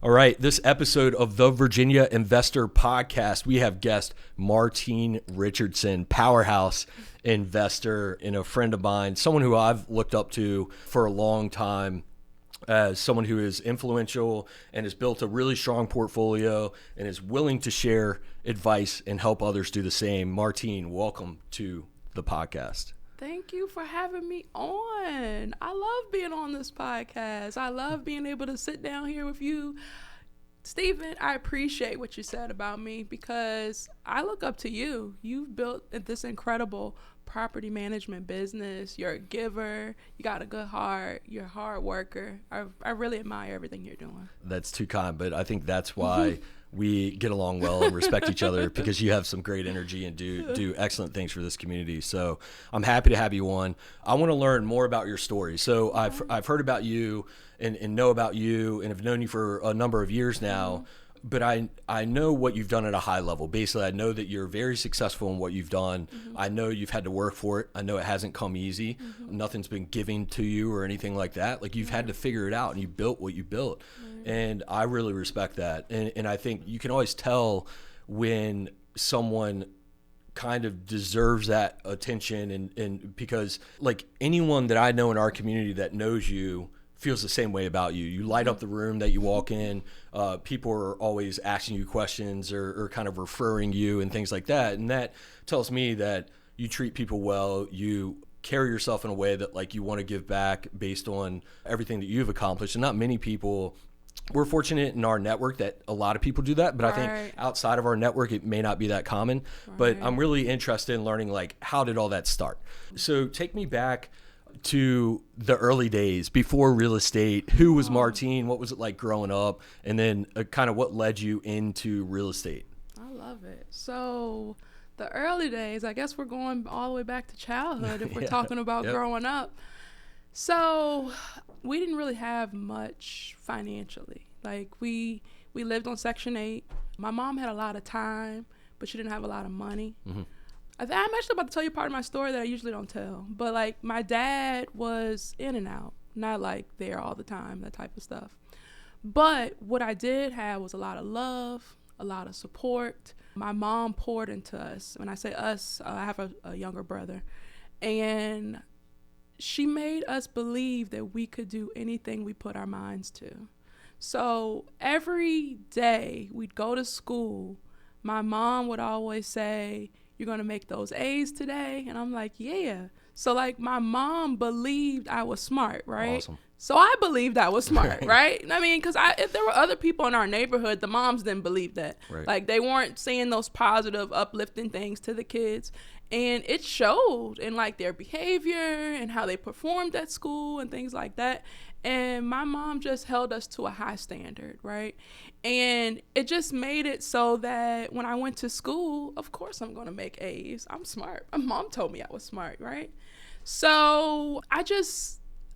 All right, this episode of the Virginia Investor Podcast, we have guest Martine Richardson, powerhouse investor and a friend of mine, someone who I've looked up to for a long time as someone who is influential and has built a really strong portfolio and is willing to share advice and help others do the same. Martine, welcome to the podcast. Thank you for having me on. I love being on this podcast. I love being able to sit down here with you. Stephen, I appreciate what you said about me because I look up to you. You've built this incredible property management business. You're a giver. You got a good heart. You're a hard worker. I really admire everything you're doing. That's too kind, but I think that's why we get along well and respect each other, because you have some great energy and do excellent things for this community. So I'm happy to have you on. I want to learn more about your story. So I've heard about you and know about you and have known you for a number of years now. But I know what you've done at a high level. Basically, I know that you're very successful in what you've done. I know you've had to work for it. I know it hasn't come easy. Nothing's been given to you or anything like that. Like, you've had to figure it out, and you built what you built. And I really respect that. And I think you can always tell when someone kind of deserves that attention, and because, like, anyone that I know in our community that knows you feels the same way about you. You light up the room that you walk in. People are always asking you questions or kind of referring you and things like that. And that tells me that you treat people well. You carry yourself in a way that, like, you want to give back based on everything that you've accomplished. And not many people, we're fortunate in our network that a lot of people do that, but I think outside of our network, it may not be that common. But I'm really interested in learning, like, how did all that start? So take me back to the early days before real estate. Who was Martine? What was it like growing up? And then kind of what led you into real estate? I love it. So the early days, I guess we're going all the way back to childhood if we're talking about growing up. So we didn't really have much financially. Like, we lived on Section 8. My mom had a lot of time, but she didn't have a lot of money. I'm actually about to tell you part of my story that I usually don't tell. But, like, my dad was in and out, not, like, there all the time, that type of stuff. But what I did have was a lot of love, a lot of support. My mom poured into us. When I say us, I have a younger brother. And she made us believe that we could do anything we put our minds to. So every day we'd go to school, my mom would always say, "You're going to make those A's today?" And I'm like, yeah. So, like, my mom believed I was smart, right? Awesome. So I believed I was smart, right? I mean, because if there were other people in our neighborhood, the moms didn't believe that. Like, they weren't saying those positive, uplifting things to the kids. And it showed in, like, their behavior and how they performed at school and things like that. And my mom just held us to a high standard, right? And it just made it so that when I went to school, of course I'm going to make A's. I'm smart. My mom told me I was smart, right? So I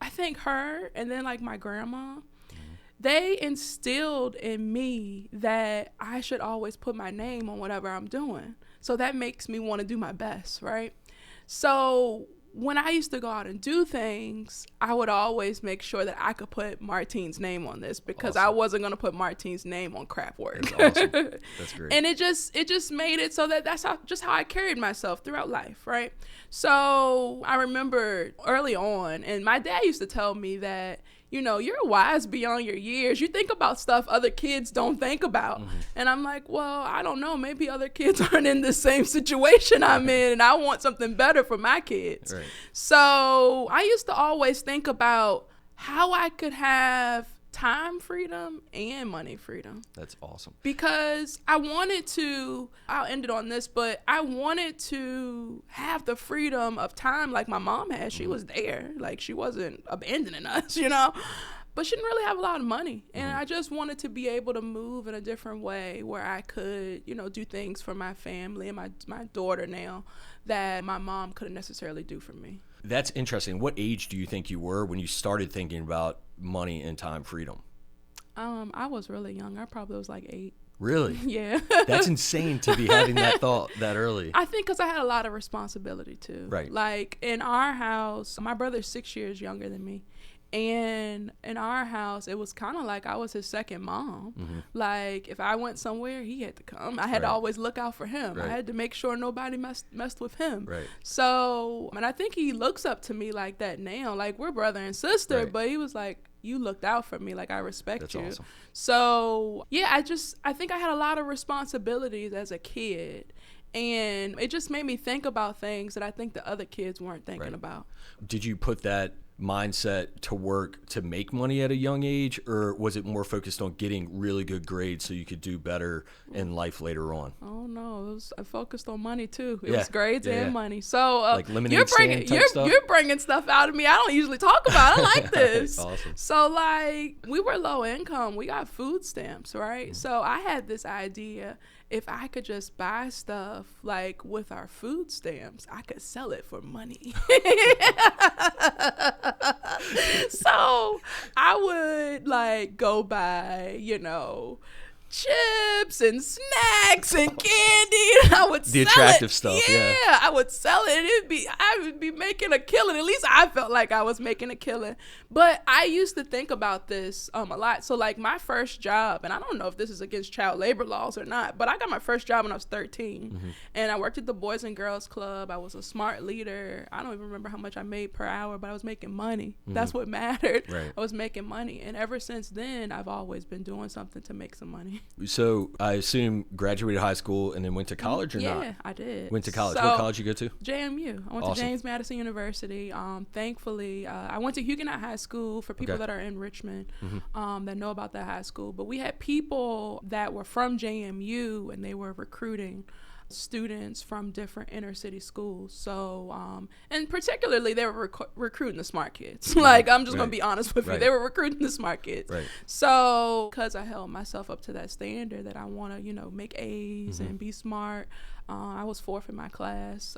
think her and then, like, my grandma, they instilled in me that I should always put my name on whatever I'm doing. So that makes me want to do my best, right? So when I used to go out and do things, I would always make sure that I could put Martine's name on this, because I wasn't going to put Martine's name on crap work. That's awesome. That's great. And it just made it so that that's how I carried myself throughout life, right? So I remember early on, and my dad used to tell me that, you know, you're wise beyond your years. You think about stuff other kids don't think about. And I'm like, well, I don't know. Maybe other kids aren't in the same situation I'm in, and I want something better for my kids. So I used to always think about how I could have time freedom and money freedom. That's awesome. Because I wanted to, I'll end it on this, but I wanted to have the freedom of time like my mom had. She was there. Like, she wasn't abandoning us, you know? But she didn't really have a lot of money. And I just wanted to be able to move in a different way where I could, you know, do things for my family and my daughter now that my mom couldn't necessarily do for me. That's interesting. What age do you think you were when you started thinking about money and time freedom? I was really young. I probably was like 8. Really? Yeah. That's insane to be having that thought that early. I think because I had a lot of responsibility too. Right. Like, in our house, my brother's 6 years younger than me. And in our house, it was kind of like I was his second mom. Mm-hmm. Like, if I went somewhere, he had to come. I had to always look out for him. Right. I had to make sure nobody messed with him. Right. So, and I think he looks up to me like that now. Like, we're brother and sister, Right. but he was like, you looked out for me. Like, I respect That's you. awesome. So, yeah, I think I had a lot of responsibilities as a kid. And it just made me think about things that I think the other kids weren't thinking about. Did you put that mindset to work to make money at a young age, or was it more focused on getting really good grades so you could do better in life later on? Oh no, I focused on money too. It Yeah. was grades Yeah, and yeah. money. So Like lemonade stand type stuff? you're bringing stuff out of me I don't usually talk about. I like this. Awesome. So like, we were low income. We got food stamps, right? So I had this idea, if I could just buy stuff like with our food stamps, I could sell it for money. So I would like go buy, chips and snacks and candy, and I would The sell attractive it. stuff, yeah. I would sell it. I would be making a killing. At least I felt like I was making a killing. But I used to think about this a lot. So like, my first job, and I don't know if this is against child labor laws or not, but I got my first job when I was 13, Mm-hmm. and I worked at the Boys and Girls Club. I was a smart leader. I don't even remember how much I made per hour, but I was making money. That's what mattered. Right. I was making money, and ever since then, I've always been doing something to make some money. So I assume graduated high school and then went to college or not? Yeah, I did. Went to college. So, What college you go to? JMU. I went Awesome. to James Madison University. Thankfully, I went to Huguenot High School for people Okay. that are in Richmond, that know about that high school. But we had people that were from JMU, and they were recruiting students from different inner city schools. So, and particularly they were recruiting the smart kids. Like, I'm just going to be honest with you. Right. They were recruiting the smart kids. Right. So, because I held myself up to that standard that I want to, make A's and be smart, I was fourth in my class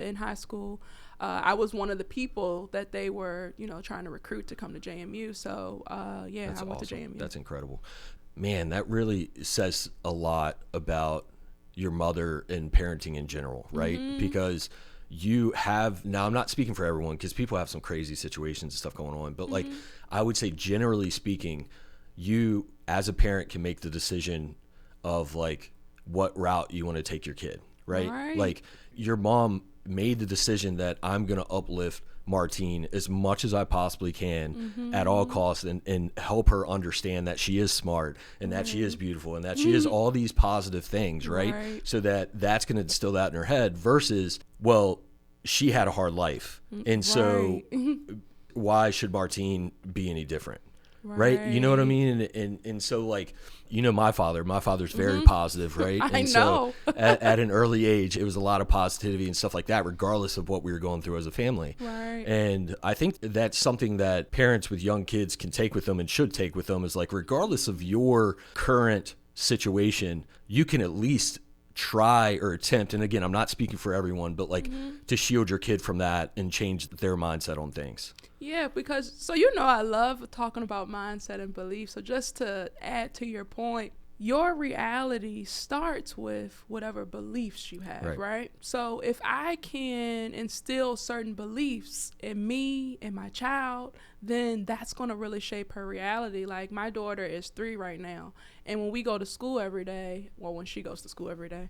in high school. I was one of the people that they were, trying to recruit to come to JMU. So, That's I went awesome. to JMU. That's incredible. Man, that really says a lot about your mother and parenting in general, right? Because you have, now I'm not speaking for everyone because people have some crazy situations and stuff going on, but like, I would say generally speaking, you as a parent can make the decision of like what route you want to take your kid, right? Right. Like, your mom made the decision that I'm going to uplift Martine as much as I possibly can at all costs, and help her understand that she is smart and that she is beautiful and that she is all these positive things, right? So that's going to instill that in her head versus, well, she had a hard life. And so why should Martine be any different? Right. You know what I mean? And so like, my father's very positive, right? I and know. So at an early age, it was a lot of positivity and stuff like that, regardless of what we were going through as a family. Right. And I think that's something that parents with young kids can take with them and should take with them, is like, regardless of your current situation, you can at least try or attempt, and again, I'm not speaking for everyone, but like to shield your kid from that and change their mindset on things. Yeah, because, I love talking about mindset and belief. So just to add to your point, your reality starts with whatever beliefs you have, right? So if I can instill certain beliefs in me and my child, then that's going to really shape her reality. Like, my daughter is 3 right now, and when we go to school every day, when she goes to school every day,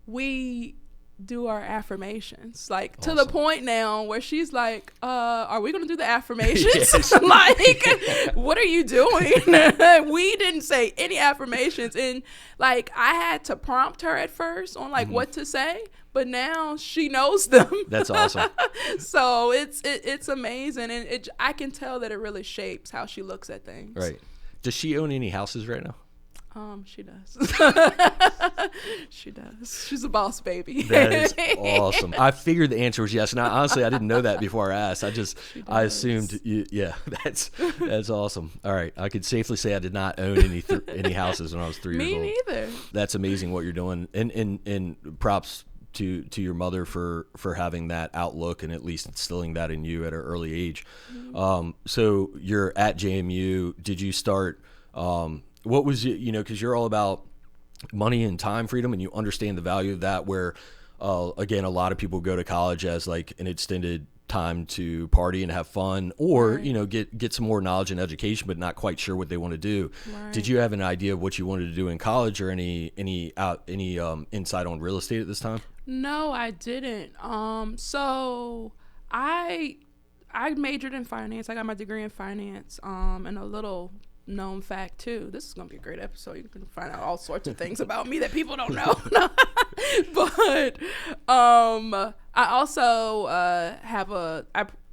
we do our affirmations, like to the point now where she's like, are we gonna do the affirmations? Like, what are you doing? We didn't say any affirmations, and like, I had to prompt her at first on like what to say, but now she knows them. That's awesome. So it's amazing, and I can tell that it really shapes how she looks at things. Right. Does she own any houses right now? She does. She does. She's a boss baby. That is awesome. I figured the answer was yes. And honestly, I didn't know that before I asked. I assumed, yeah, that's awesome. All right. I could safely say I did not own any houses when I was 3 years old. Me neither. That's amazing what you're doing. And props to your mother for having that outlook and at least instilling that in you at an early age. So you're at JMU. Did you start, what was it, because you're all about money and time freedom, and you understand the value of that, where again, a lot of people go to college as like an extended time to party and have fun, or get some more knowledge and education, but not quite sure what they want to do. Did you have an idea of what you wanted to do in college, or any insight on real estate at this time? No, I didn't. So I majored in finance. I got my degree in finance. And a little known fact too. This is gonna be a great episode. You can find out all sorts of things about me that people don't know. But I also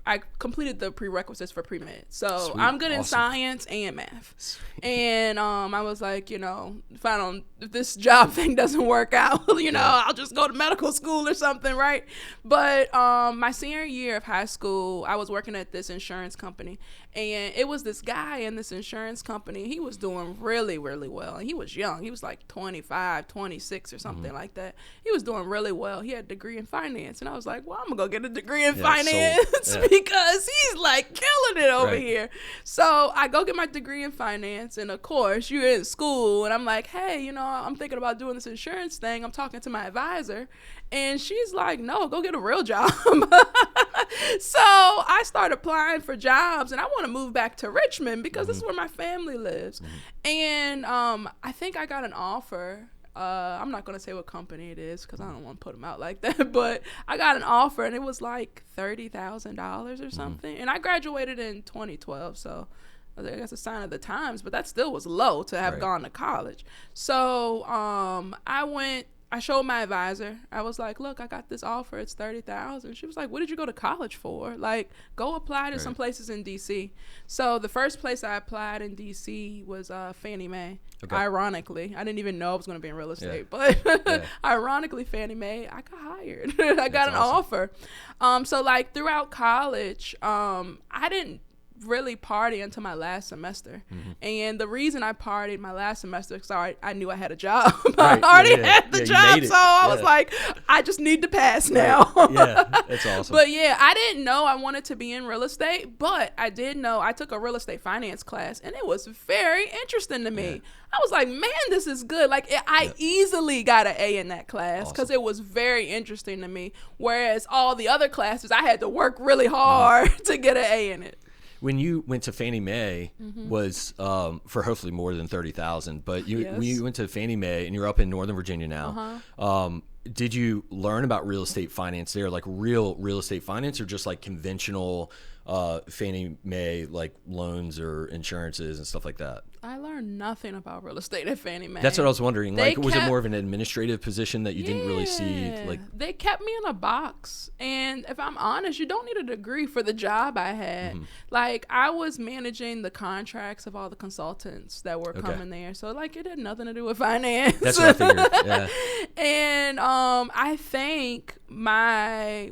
I completed the prerequisites for pre-med. So Sweet. I'm good in Awesome. science and math. Sweet. And I was like, if this job thing doesn't work out, I'll just go to medical school or something, right? But my senior year of high school, I was working at this insurance company. And it was this guy in this insurance company. He was doing really, really well. And he was young. He was like 25, 26 or something like that. He was doing really well. He had a degree in finance. And I was like, well, I'm going to go get a degree in finance because he's like killing it over here. So I go get my degree in finance. And of course, you're in school. And I'm like, hey, I'm thinking about doing this insurance thing. I'm talking to my advisor. And she's like, no, go get a real job. So I started applying for jobs, and I want to move back to Richmond because this is where my family lives. And I think I got an offer. I'm not going to say what company it is because I don't want to put them out like that. But I got an offer, and it was like $30,000 or something. And I graduated in 2012, so I think that's a sign of the times. But that still was low to have gone to college. So I showed my advisor. I was like, look, I got this offer. It's $30,000. She was like, what did you go to college for? Like, go apply to some places in D.C. So the first place I applied in D.C. was Fannie Mae. Okay. Ironically, I didn't even know I was going to be in real estate. But ironically, Fannie Mae, I got hired. I got an offer. So, like, throughout college, I didn't really party until my last semester. And the reason I partied my last semester because I knew I had a job. I already had the job, so I was like, I just need to pass now. Yeah, that's awesome. But yeah, I didn't know I wanted to be in real estate, but I did know I took a real estate finance class, and it was very interesting to me. I was like, man, this is good. Like, I easily got an A in that class because it was very interesting to me, whereas all the other classes, I had to work really hard to get an A in it. When you went to Fannie Mae was for hopefully more than 30,000, but when you went to Fannie Mae and you're up in Northern Virginia now, did you learn about real estate finance there, like real estate finance, or just like conventional Fannie Mae like loans or insurances and stuff like that? I learned nothing about real estate at Fannie Mae. That's what I was wondering. Like, was it more of an administrative position that you didn't really see? Like, they kept me in a box, and if I'm honest, you don't need a degree for the job I had. Like, I was managing the contracts of all the consultants that were coming there, so like it had nothing to do with finance. That's what I figured. Yeah. And I think my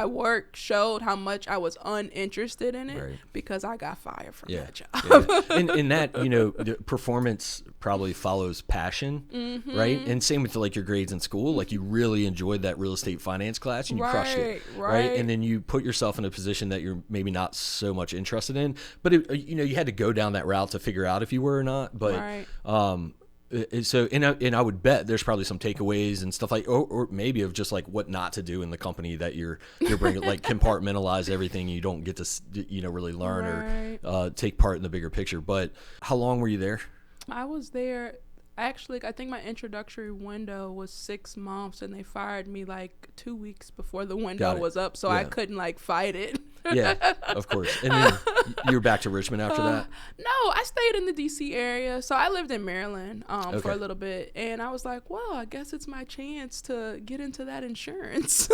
work showed how much I was uninterested in it because I got fired from that job. In that, the performance probably follows passion, right? And same with like your grades in school. Like, you really enjoyed that real estate finance class and you crushed it, right? And then you put yourself in a position that you're maybe not so much interested in, but you had to go down that route to figure out if you were or not. But so I would bet there's probably some takeaways and stuff like, or maybe of just like what not to do in the company that you're bringing, like compartmentalize everything. You don't get to really learn or take part in the bigger picture. But how long were you there? I was there. Actually, I think my introductory window was 6 months, and they fired me like 2 weeks before the window was up, so I couldn't like fight it. Yeah, of course. And then you were back to Richmond after that? No, I stayed in the D.C. area. So I lived in Maryland for a little bit, and I was like, well, I guess it's my chance to get into that insurance.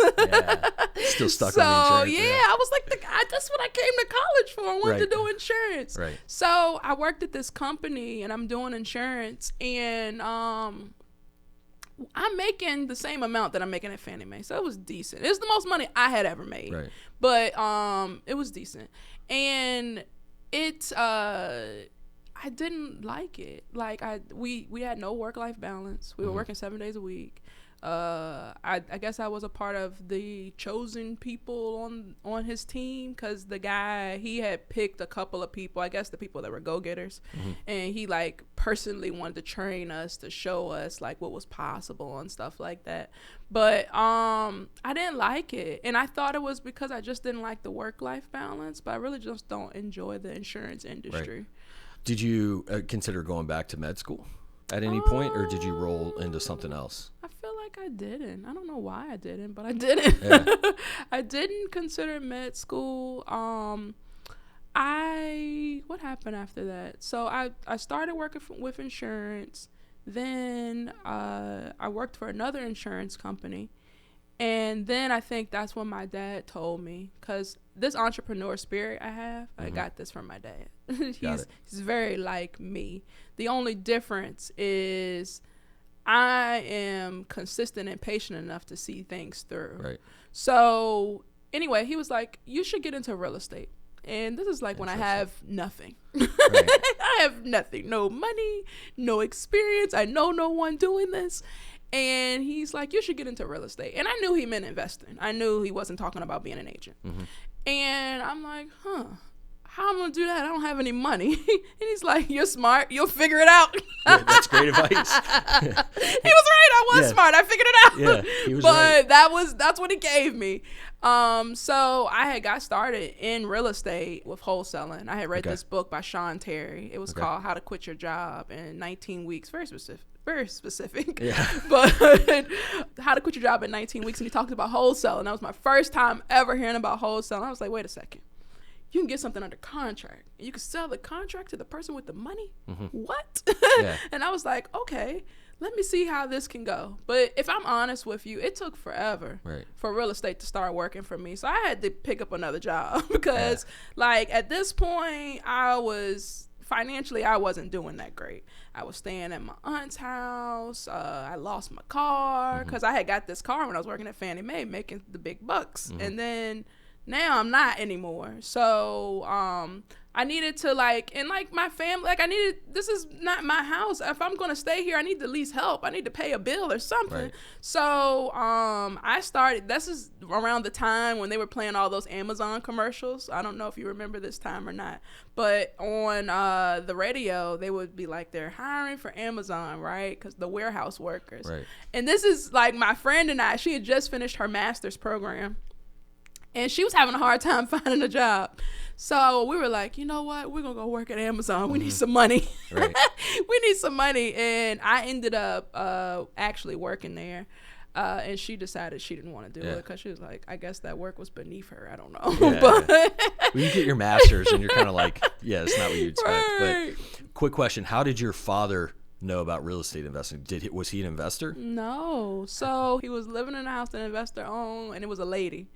Still stuck on the insurance. Yeah, I was like, that's what I came to college for. I wanted to do insurance. Right. So I worked at this company, and I'm doing insurance, and I'm making the same amount that I'm making at Fannie Mae. So it was decent. It was the most money I had ever made. Right. But it was decent. And I didn't like it. Like we had no work-life balance. We were working 7 days a week. I guess I was a part of the chosen people on his team, because the guy, he had picked a couple of people, I guess the people that were go-getters, and he like personally wanted to train us to show us like what was possible and stuff like that. But I didn't like it, and I thought it was because I just didn't like the work-life balance, but I really just don't enjoy the insurance industry. Right. Did you consider going back to med school at any point, or did you roll into something else? I feel like I didn't. I don't know why I didn't, but I didn't. Yeah. I didn't consider med school. What happened after that? So I started working with insurance. Then I worked for another insurance company. And then I think that's when my dad told me, because this entrepreneur spirit I have, I got this from my dad. He's very like me. The only difference is I am consistent and patient enough to see things through. Right. So anyway, he was like, you should get into real estate. And this is like when I have nothing. Right. I have nothing. No money, no experience. I know no one doing this. And he's like, you should get into real estate. And I knew he meant investing. I knew he wasn't talking about being an agent. And I'm like, how am I going to do that? I don't have any money. And he's like, you're smart. You'll figure it out. Yeah, that's great advice. He was right. I was smart. I figured it out. Yeah, he was right. But that's what he gave me. So I had got started in real estate with wholesaling. I had read this book by Sean Terry. It was called How to Quit Your Job in 19 Weeks. Very specific. Yeah. But How to Quit Your Job in 19 Weeks. And he talked about wholesaling. That was my first time ever hearing about wholesaling. I was like, wait a second. You can get something under contract. You can sell the contract to the person with the money? What? Yeah. And I was like, okay, let me see how this can go. But if I'm honest with you, it took forever for real estate to start working for me. So I had to pick up another job because like at this point financially, I wasn't doing that great. I was staying at my aunt's house. I lost my car because I had got this car when I was working at Fannie Mae making the big bucks. And then now I'm not anymore. So I needed to my family, this is not my house. If I'm going to stay here, I need to at least help. I need to pay a bill or something. Right. So I started, this is around the time when they were playing all those Amazon commercials. I don't know if you remember this time or not, but on the radio, they would be like, they're hiring for Amazon, right? Because the warehouse workers. Right. And this is like my friend and I, she had just finished her master's program. And she was having a hard time finding a job. So we were like, you know what? We're going to go work at Amazon. We need some money. Right. We need some money. And I ended up actually working there. And she decided she didn't want to do it because she was like, I guess that work was beneath her. I don't know. Yeah, but well, you get your master's and you're kind of like, it's not what you expect. Right. But quick question. How did your father know about real estate investing? Was he an investor? No. So he was living in a house that an investor owned, and it was a lady.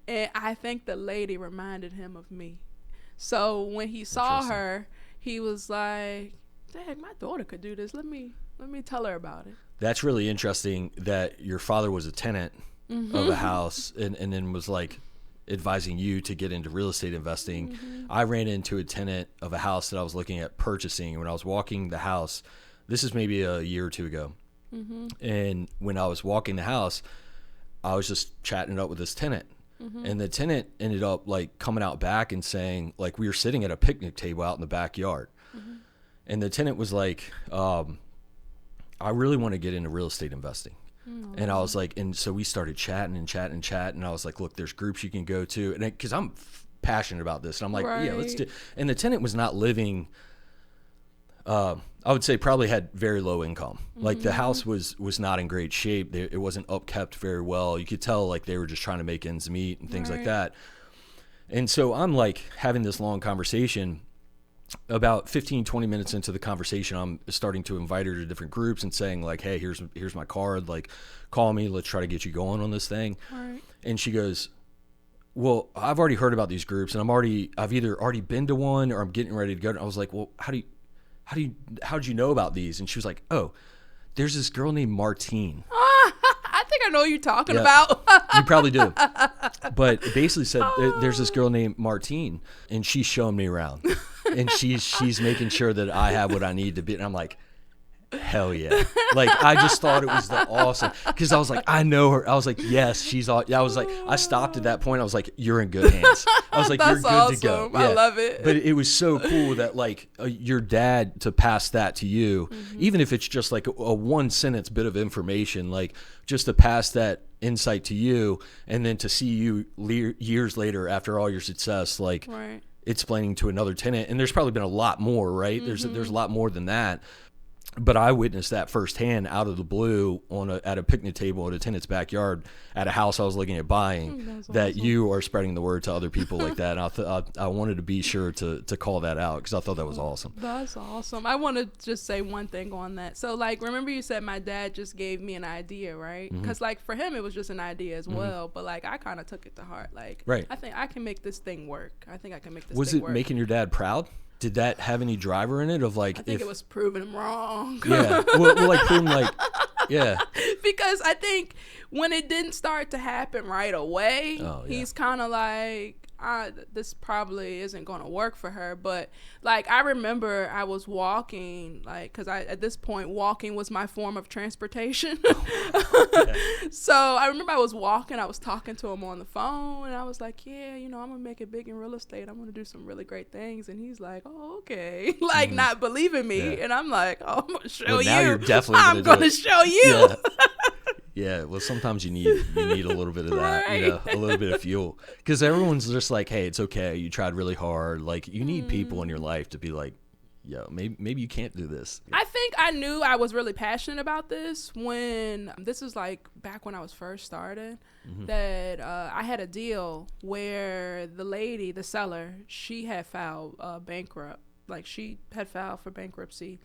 And I think the lady reminded him of me. So when he saw her, he was like, dang, my daughter could do this. Let me tell her about it. That's really interesting that your father was a tenant of a house and then was like advising you to get into real estate investing. I ran into a tenant of a house that I was looking at purchasing, and when I was walking the house, this is maybe a year or two ago. And when I was walking the house, I was just chatting it up with this tenant. And the tenant ended up like coming out back and saying, like, we were sitting at a picnic table out in the backyard. And the tenant was like, I really want to get into real estate investing. And I was like, and so we started chatting. And I was like, look, there's groups you can go to. And because I'm passionate about this. And I'm like, yeah, let's do it. And the tenant was not living, I would say probably had very low income. Like the house was not in great shape. It wasn't upkept very well. You could tell like they were just trying to make ends meet and things like that. And so I'm like having this long conversation. About 15, 20 minutes into the conversation, I'm starting to invite her to different groups and saying like, hey, here's my card. Like, call me. Let's try to get you going on this thing. And she goes, well, I've already heard about these groups and I've either already been to one or I'm getting ready to go. And I was like, well, how did you know about these? And she was like, oh, there's this girl named Martine. I think I know what you're talking about. You probably do. But it basically said there's this girl named Martine and she's showing me around and she's making sure that I have what I need to be. And I'm like, hell yeah. Like, I just thought it was the awesome, because I was like, I know her. I was like, yes, she's all. I was like, I stopped at that point. I was like, you're in good hands. I was like, you're good awesome. to go. I love it. But it was so cool that like your dad to pass that to you, even if it's just like a one sentence bit of information, like just to pass that insight to you, and then to see you years later after all your success, like right. explaining to another tenant. And there's probably been a lot more, right? There's a lot more than that. But I witnessed that firsthand out of the blue at a picnic table at a tenant's backyard at a house I was looking at buying, that awesome. you are spreading the word to other people like that. And I wanted to be sure to call that out, because I thought that was awesome. That's awesome. I want to just say one thing on that. So, like, remember you said my dad just gave me an idea, right? Because, like, for him, it was just an idea as well. But, like, I kind of took it to heart. Like, right. I think I can make this thing work. I think I can make this Was thing it work. making your dad proud? Did that have any driver in it of like? I think it was proving him wrong. Yeah, well, like proving like, yeah. Because I think when it didn't start to happen right away, he's kind of like, this probably isn't going to work for her. But like, I remember I was walking, like, because at this point walking was my form of transportation. So I remember I was walking, I was talking to him on the phone, and I was like, yeah, I'm gonna make it big in real estate, I'm gonna do some really great things. And he's like, oh, okay. Like, not believing me. And I'm like, oh, I'm gonna show now you. You're definitely I'm gonna show you. Yeah. Yeah, well, sometimes you need a little bit of that, right. A little bit of fuel, because everyone's just like, hey, it's okay, you tried really hard. Like, you need people in your life to be like, yo, maybe you can't do this. I think I knew I was really passionate about this when this was like back when I was first started, that I had a deal where the lady, the seller, she had filed bankrupt. Like, she had filed for bankruptcy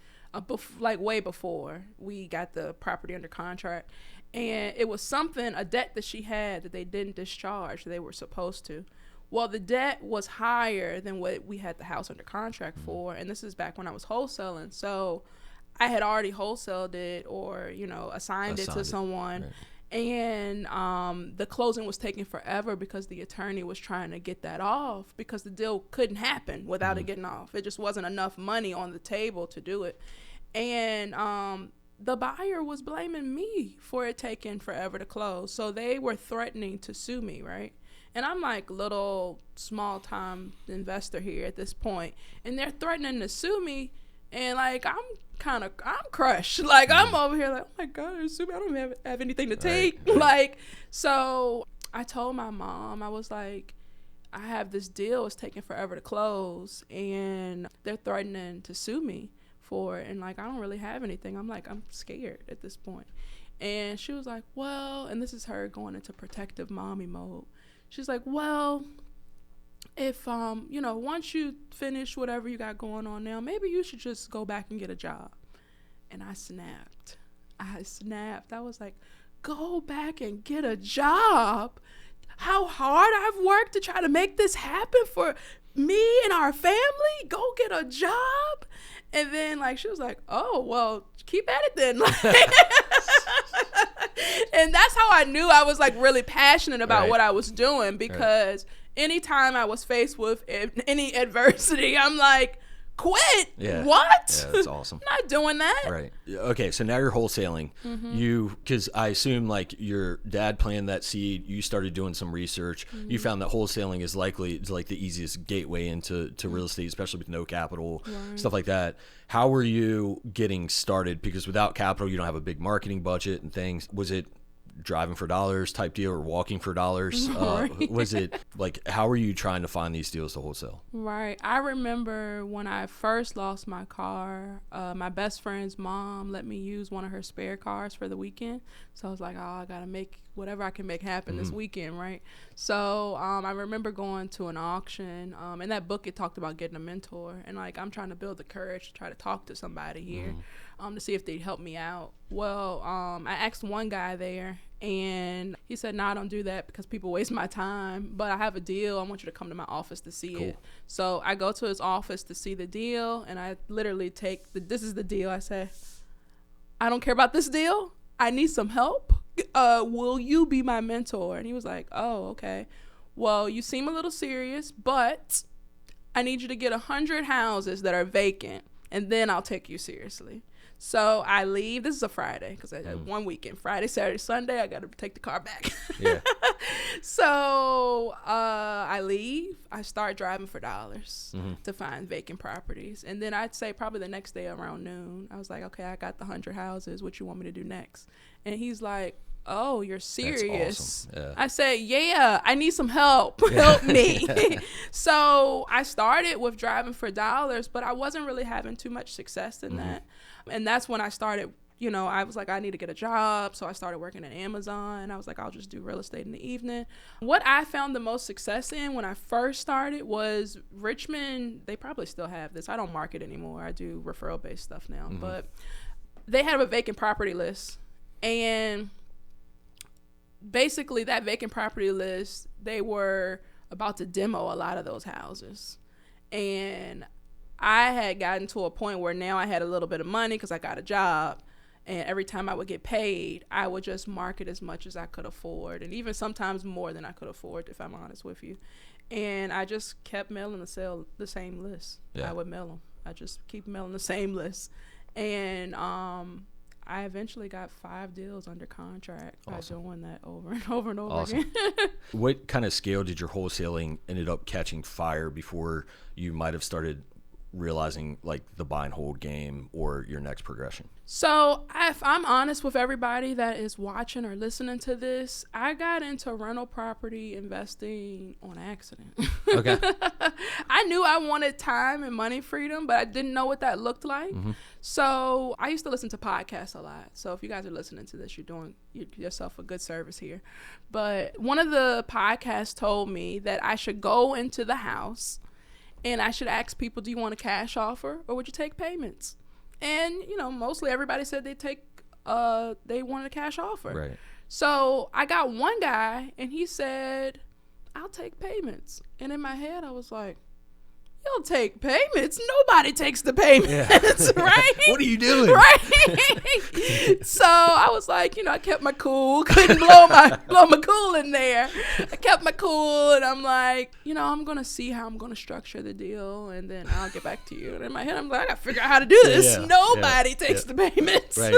like way before we got the property under contract. And it was a debt that she had that they didn't discharge. They were supposed to. Well, the debt was higher than what we had the house under contract for. And this is back when I was wholesaling. So I had already wholesaled it or, assigned it to someone. Right. And the closing was taking forever because the attorney was trying to get that off, because the deal couldn't happen without it getting off. It just wasn't enough money on the table to do it. And the buyer was blaming me for it taking forever to close. So they were threatening to sue me, right? And I'm like little small time investor here at this point, and they're threatening to sue me. And like, I'm crushed. Like, I'm over here like, oh my God, sue me. I don't have anything to take. Right. Like, so I told my mom, I was like, I have this deal, it's taking forever to close, and they're threatening to sue me for it. And like, I don't really have anything. I'm like, I'm scared at this point. And she was like, well, and this is her going into protective mommy mode. She's like, well, if, once you finish whatever you got going on now, maybe you should just go back and get a job. And I snapped. I was like, go back and get a job? How hard I've worked to try to make this happen for me and our family? Go get a job? And then, like, she was like, oh, well, keep at it then. And that's how I knew I was, like, really passionate about what I was doing, because anytime I was faced with any adversity, I'm like, quit? Yeah. What? Yeah, that's awesome. Not doing that. Right. Okay, so now you're wholesaling. Because I assume, like, your dad planted that seed, you started doing some research, you found that wholesaling is likely like the easiest gateway into real estate, especially with no capital, stuff like that. How were you getting started? Because without capital, you don't have a big marketing budget and things. Was it driving for dollars type deal or walking for dollars? Was it like, how were you trying to find these deals to wholesale? Right. I remember when I first lost my car, my best friend's mom let me use one of her spare cars for the weekend. So I was like, oh, I gotta make whatever I can make happen this weekend, right? So I remember going to an auction. In that book, it talked about getting a mentor, and like, I'm trying to build the courage to try to talk to somebody here, to see if they'd help me out. Well, I asked one guy there, and he said, no, I don't do that because people waste my time, but I have a deal. I want you to come to my office to see it. So I go to his office to see the deal, and I literally this is the deal. I say, I don't care about this deal. I need some help. Will you be my mentor? And he was like, oh, okay. Well, you seem a little serious, but I need you to get 100 houses that are vacant, and then I'll take you seriously. So I leave. This is a Friday because I had one weekend. Friday, Saturday, Sunday, I got to take the car back. Yeah. So I leave. I start driving for dollars to find vacant properties. And then I'd say probably the next day around noon, I was like, okay, I got the 100 houses. What you want me to do next? And he's like, oh, you're serious? That's awesome. Yeah. I said, yeah, I need some help. Help me. So I started with driving for dollars, but I wasn't really having too much success in that. And that's when I started, I was like, I need to get a job. So I started working at Amazon. I was like, I'll just do real estate in the evening. What I found the most success in when I first started was Richmond. They probably still have this. I don't market anymore. I do referral-based stuff now. But they have a vacant property list. And basically that vacant property list, they were about to demo a lot of those houses. And I had gotten to a point where now I had a little bit of money because I got a job. And every time I would get paid, I would just market as much as I could afford. And even sometimes more than I could afford, if I'm honest with you. And I just kept mailing the same list. Yeah. I would mail them. I just keep mailing the same list. And I eventually got 5 deals under contract by doing that over and over and over again. What kind of scale did your wholesaling ended up catching fire before you might have started realizing like the buy and hold game or your next progression? So if I'm honest with everybody that is watching or listening to this, I got into rental property investing on accident. Okay. I knew I wanted time and money freedom, but I didn't know what that looked like. So I used to listen to podcasts a lot. So if you guys are listening to this, you're doing yourself a good service here. But one of the podcasts told me that I should go into the house and I should ask people, do you want a cash offer or would you take payments? And, mostly everybody said they wanted a cash offer. Right. So I got one guy and he said, I'll take payments. And in my head, I was like, you'll take payments? Nobody takes the payments, right? What are you doing? Right. So I was like, I kept my cool, couldn't blow my cool in there. I kept my cool and I'm like, I'm going to see how I'm going to structure the deal and then I'll get back to you. And in my head, I'm like, I got to figure out how to do this. Nobody takes the payments. Right.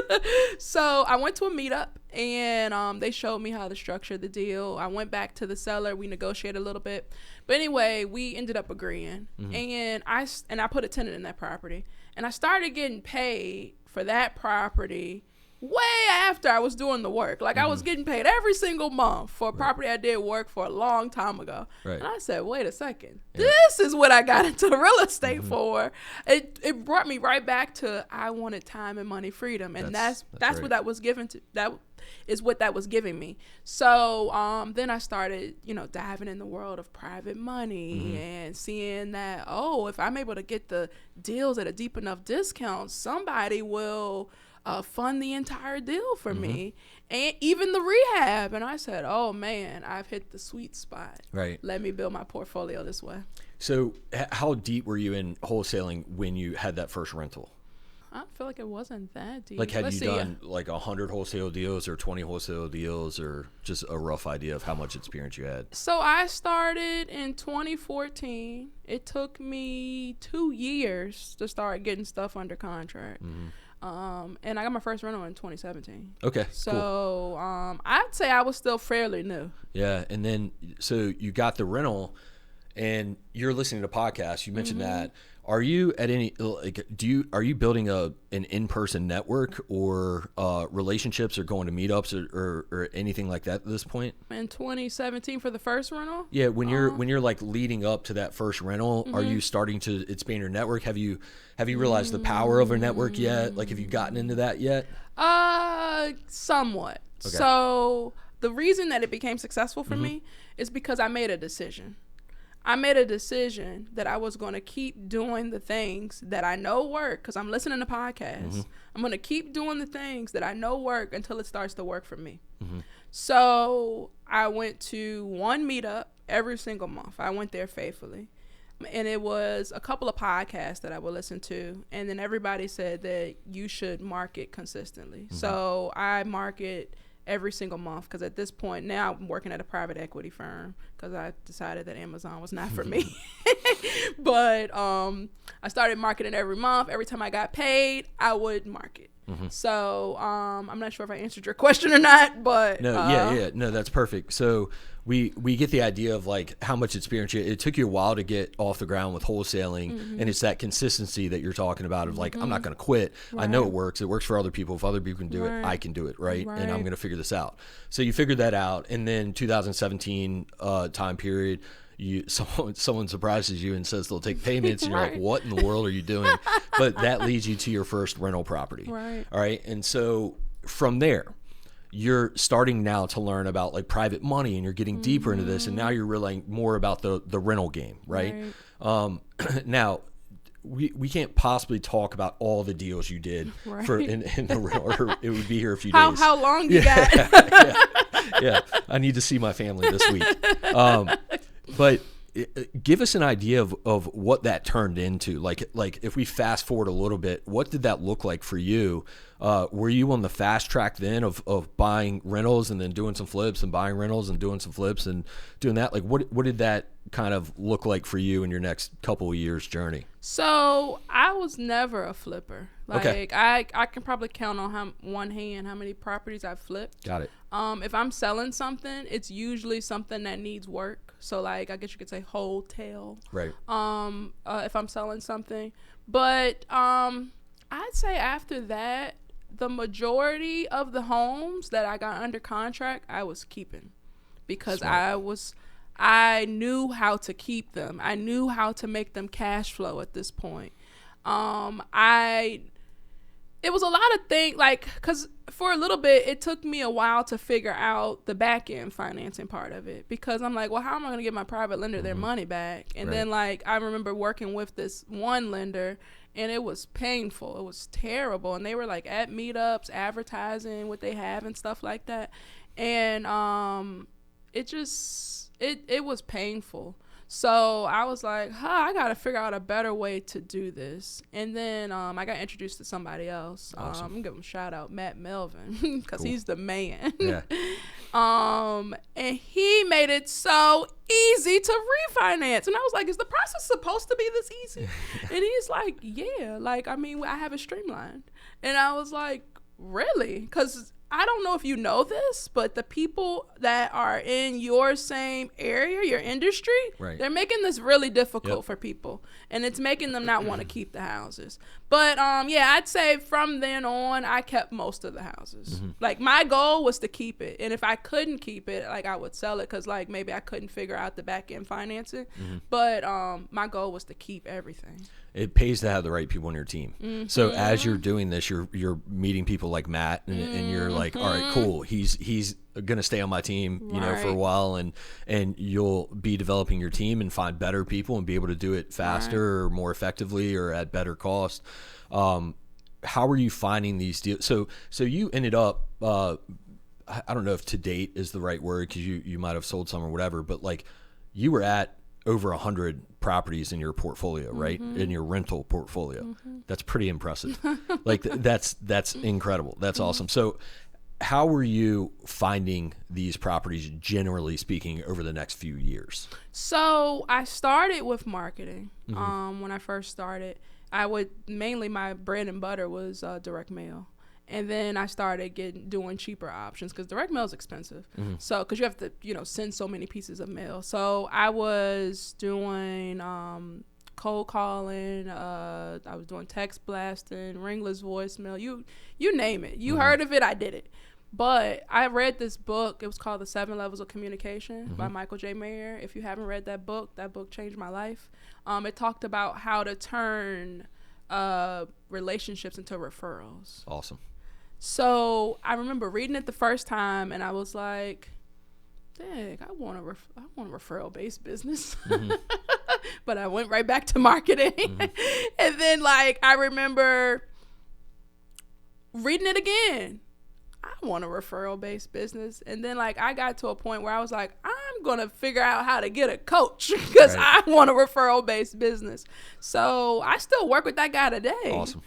So I went to a meetup and they showed me how to structure the deal. I went back to the seller. We negotiated a little bit. But anyway, we ended up agreeing. And I put a tenant in that property. And I started getting paid for that property way after I was doing the work. Like I was getting paid every single month for a property I did work for a long time ago. Right. And I said, wait a second. Yeah. This is what I got into real estate for. It brought me right back to I wanted time and money freedom. And that's right. What that was given to that is what that was giving me. So then I started, diving in the world of private money and seeing that, if I'm able to get the deals at a deep enough discount, somebody will fund the entire deal for me and even the rehab. And I said, oh man, I've hit the sweet spot. Right. Let me build my portfolio this way. So how deep were you in wholesaling when you had that first rental? I feel like it wasn't that deep. Like, had you done like 100 wholesale deals or 20 wholesale deals, or just a rough idea of how much experience you had? So I started in 2014. It took me 2 years to start getting stuff under contract. And I got my first rental in 2017. Okay, so cool. I'd say I was still fairly new. Yeah, and then so you got the rental, and you're listening to podcasts. You mentioned that. Are you at any are you building an in-person network or relationships or going to meetups or anything like that at this point? In 2017 for the first rental? Yeah, when you're like leading up to that first rental, are you starting to expand your network? Have you realized the power of a network yet? Like, have you gotten into that yet? Somewhat. Okay. So the reason that it became successful for me is because I made a decision. I made a decision that I was going to keep doing the things that I know work, because I'm listening to podcasts. I'm going to keep doing the things that I know work until it starts to work for me. So I went to one meetup every single month. I went there faithfully. And it was a couple of podcasts that I would listen to. And then everybody said that you should market consistently. So I market every single month, because at this point now I'm working at a private equity firm because I decided that Amazon was not for me. But I started marketing every month. Every time I got paid, I would market. So I'm not sure if I answered your question or not, but no, that's perfect. So we get the idea of like how much experience it took you a while to get off the ground with wholesaling, and it's that consistency that you're talking about of like, I'm not going to quit. I know it works for other people. If other people can do it, I can do it, right? And I'm going to figure this out. So you figured that out, and then 2017 time period, someone surprises you and says they'll take payments, and you're like, what in the world are you doing? But that leads you to your first rental property. Right. All right. And so from there, you're starting now to learn about like private money, and you're getting deeper into this, and now you're realizing more about the rental game, right? Now we can't possibly talk about all the deals you did for in the rental, or it would be here a few days. How long you got? Yeah, I need to see my family this week. But give us an idea of what that turned into. Like if we fast forward a little bit, what did that look like for you? Were you on the fast track then of buying rentals and then doing some flips and buying rentals and doing some flips and doing that? Like what did that kind of look like for you in your next couple of years journey? So I was never a flipper. Like I can probably count on one hand how many properties I've flipped. Got it. If I'm selling something, it's usually something that needs work. So like I guess you could say wholesale. Right. If I'm selling something. But I'd say after that, the majority of the homes that I got under contract, I was keeping, because I knew how to keep them. I knew how to make them cash flow at this point. It was a lot of things, like, because for a little bit, it took me a while to figure out the back end financing part of it, because I'm like, well, how am I going to give my private lender their money back? And then, like, I remember working with this one lender, and it was painful. It was terrible. And they were, like, at meetups, advertising what they have and stuff like that. And it was painful. So I was like, I got to figure out a better way to do this. And then I got introduced to somebody else. Awesome. I'm going to give him a shout out, Matt Melvin, because he's the man. Yeah. And he made it so easy to refinance. And I was like, is the process supposed to be this easy? And he's like, yeah. Like, I mean, I have it streamlined. And I was like, really? Because I don't know if you know this, but the people that are in your same area, your industry, they're making this really difficult for people, and it's making them not want to keep the houses. But I'd say from then on, I kept most of the houses. Like, my goal was to keep it, and if I couldn't keep it, like, I would sell it, because like maybe I couldn't figure out the back end financing. But my goal was to keep everything. It pays to have the right people on your team. So as you're doing this, you're meeting people like Matt, and you're like, all right, cool. He's going to stay on my team, you know, for a while, and you'll be developing your team and find better people and be able to do it faster or more effectively or at better cost. How are you finding these deals? So you ended up, I don't know if to date is the right word, because you might have sold some or whatever, but like you were at over 100 properties in your portfolio, right? In your rental portfolio. That's pretty impressive. Like that's incredible. That's awesome. So how were you finding these properties, generally speaking, over the next few years? So I started with marketing. When I first started, mainly my bread and butter was direct mail. And then I started doing cheaper options, because direct mail is expensive. So, because you have to, send so many pieces of mail. So I was doing cold calling. I was doing text blasting, ringless voicemail. You name it. You heard of it, I did it. But I read this book. It was called The 7 Levels of Communication by Michael J. Mayer. If you haven't read that book changed my life. It talked about how to turn relationships into referrals. Awesome. So I remember reading it the first time, and I was like, dang, I want a referral-based business. But I went right back to marketing. And then, like, I remember reading it again. I want a referral-based business. And then, like, I got to a point where I was like, I'm going to figure out how to get a coach, because I want a referral-based business. So I still work with that guy today. Awesome.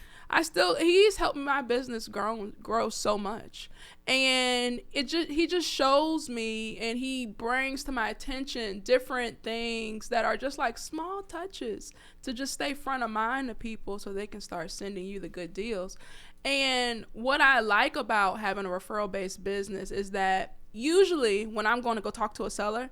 he's helping my business grow so much. And he just shows me, and he brings to my attention different things that are just like small touches to just stay front of mind to people so they can start sending you the good deals. And what I like about having a referral-based business is that usually when I'm going to go talk to a seller,